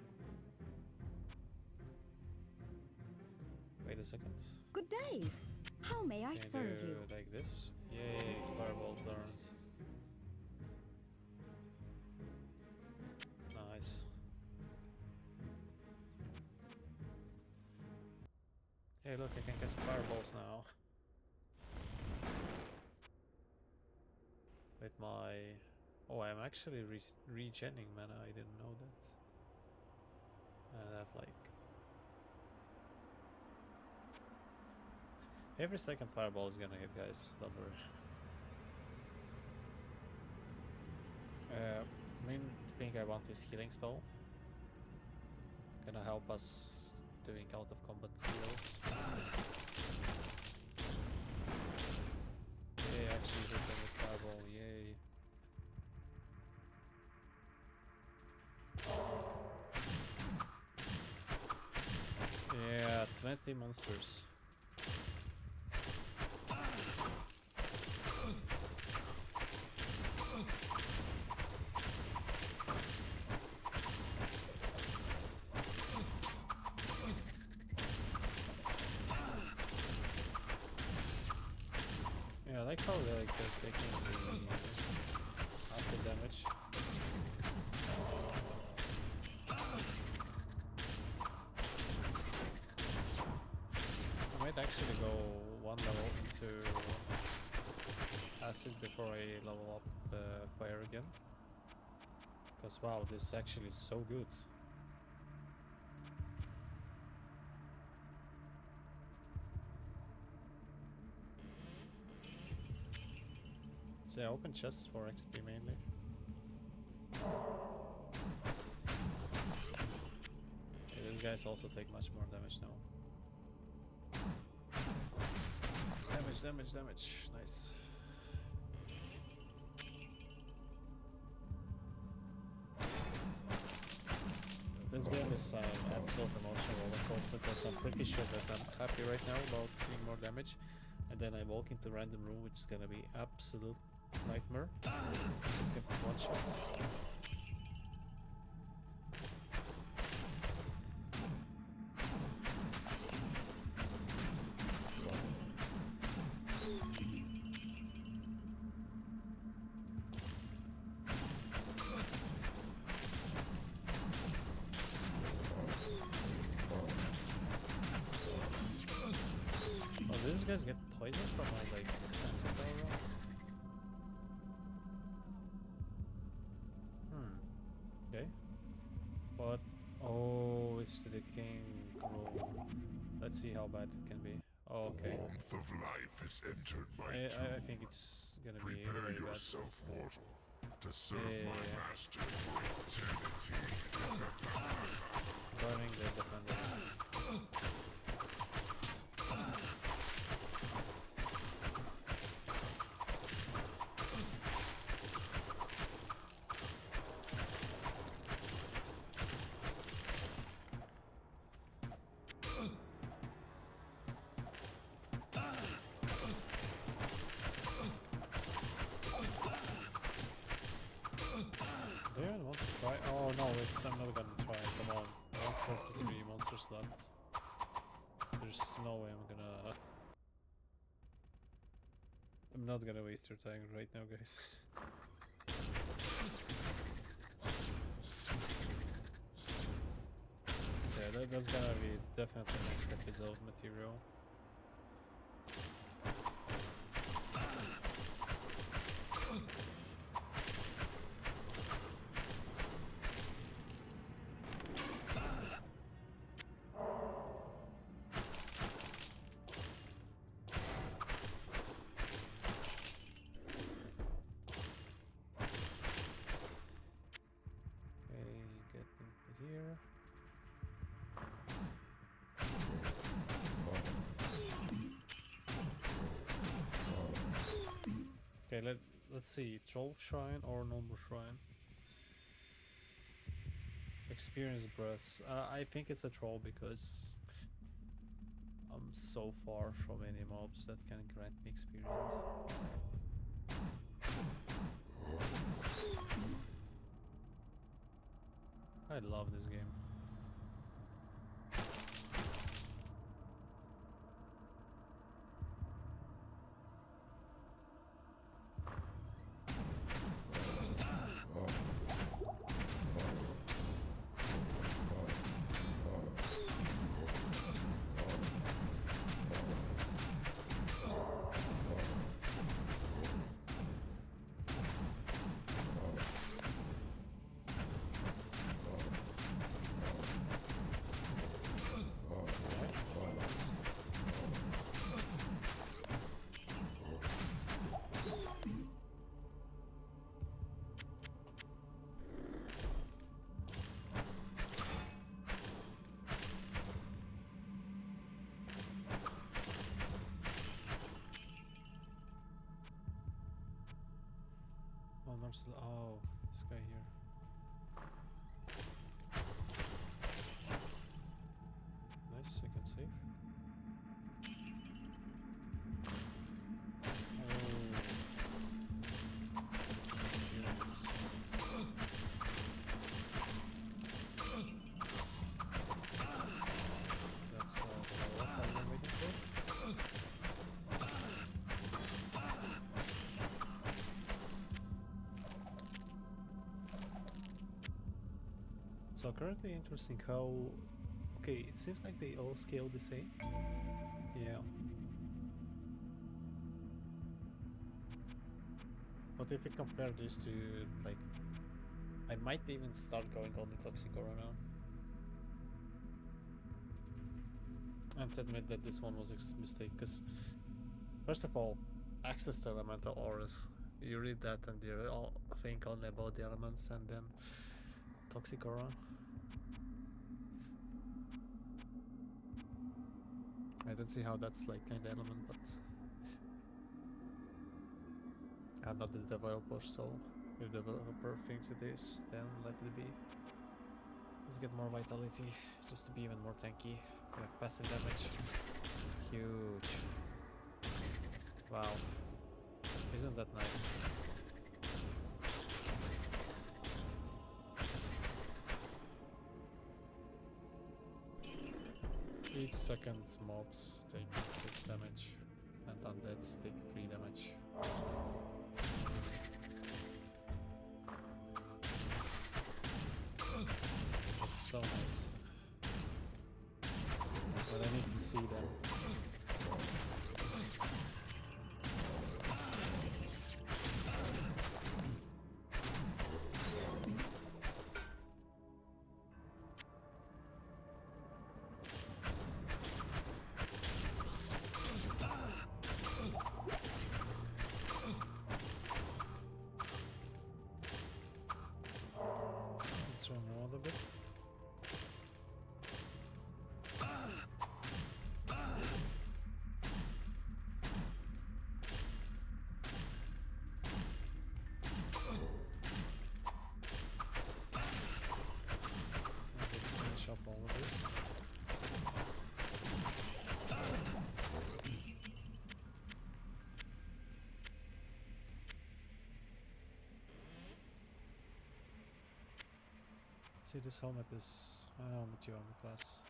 Wait a second. Good day. How may I Can I serve do you? like this? Yay, fireball learned. Nice. Hey, look, I can cast fireballs now. With my... Oh, I'm actually regenning mana, I didn't know that. I have like... Every second fireball is gonna hit, guys, don't worry. Main thing I want is healing spell. Gonna help us doing out of combat heals. Yay, actually hit them with fireball, yay. Yeah, 20 monsters. Yeah, I like how they're taking the acid damage. I might actually go one level into acid before I level up fire again. Because wow, this is actually so good. So I open chests for XP mainly. Okay, these guys also take much more damage now. Damage, damage, damage. Nice. This game is an absolute emotional roller coaster because I'm pretty sure that I'm happy right now about seeing more damage, and then I walk into a random room which is gonna be absolute nightmare. Just get one shot. Oh, do these guys get poisoned from my like acid aura? Okay. What? Oh, it's to the king roll. Let's see how bad it can be. Okay. Warmth of life has entered my I tomb. think it's gonna be Prepare very bad. yourself, mortal, to serve Yeah. my master for eternity. Burning the defender. Do you even want to try? Oh no, I'm not gonna try. Come on. I have 33 monsters left. There's no way I'm not gonna waste your time right now, guys. So yeah, that's gonna be definitely next episode material. Okay, get into here. Okay, let's see. Troll Shrine or normal shrine? Experience breaths. I think it's a troll because I'm so far from any mobs that can grant me experience. I love this game. Oh, oh, this guy here. Nice, I can save. Oh, experience. That's the what I've been waiting for. So currently interesting how... Okay, it seems like they all scale the same. Yeah. But if you compare this to, like... I might even start going on the Toxic Aura now. And to admit that this one was a mistake, because... First of all, access to elemental auras. You read that and you all think only about the elements, and then Toxic Aura. I don't see how that's like kind of element, but I'm not the developer, so if the developer thinks it is, then let it be. Let's get more vitality, just to be even more tanky. We have passive damage. Huge. Wow. Isn't that nice? Each second mobs take 6 damage and undeads take 3 damage. It's so nice. But I need to see them. little bit. Let's finish up all of this. See, this helmet is helmet you armor class.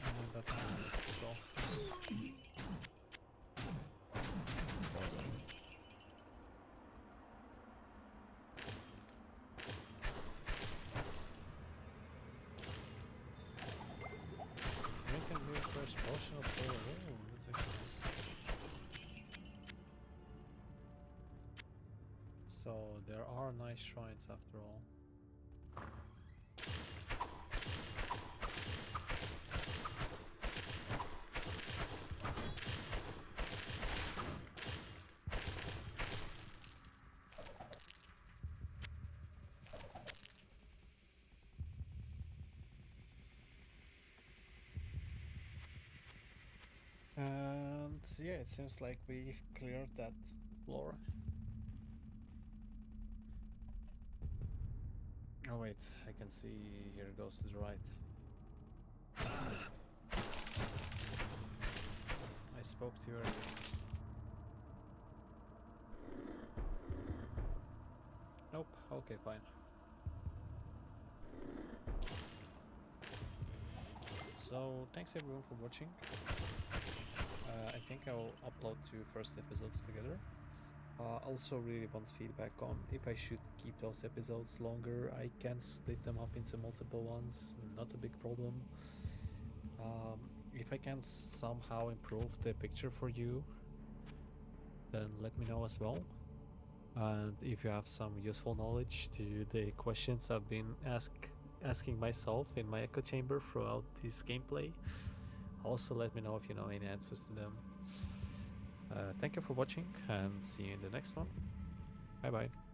And that's how I missed as well. Making new first potion of power. Oh, that's actually nice. So there are nice shrines after all. And yeah, it seems like we cleared that floor. Oh wait, I can see here it goes to the right. I spoke to you earlier. Nope, okay, fine. So, thanks everyone for watching. I think I'll upload 2 first episodes together. Also really want feedback on if I should keep those episodes longer. I can split them up into multiple ones, not a big problem. If I can somehow improve the picture for you, then let me know as well. And if you have some useful knowledge to the questions I've been asking myself in my echo chamber throughout this gameplay, also let me know if you know any answers to them. Thank you for watching and see you in the next one. Bye bye.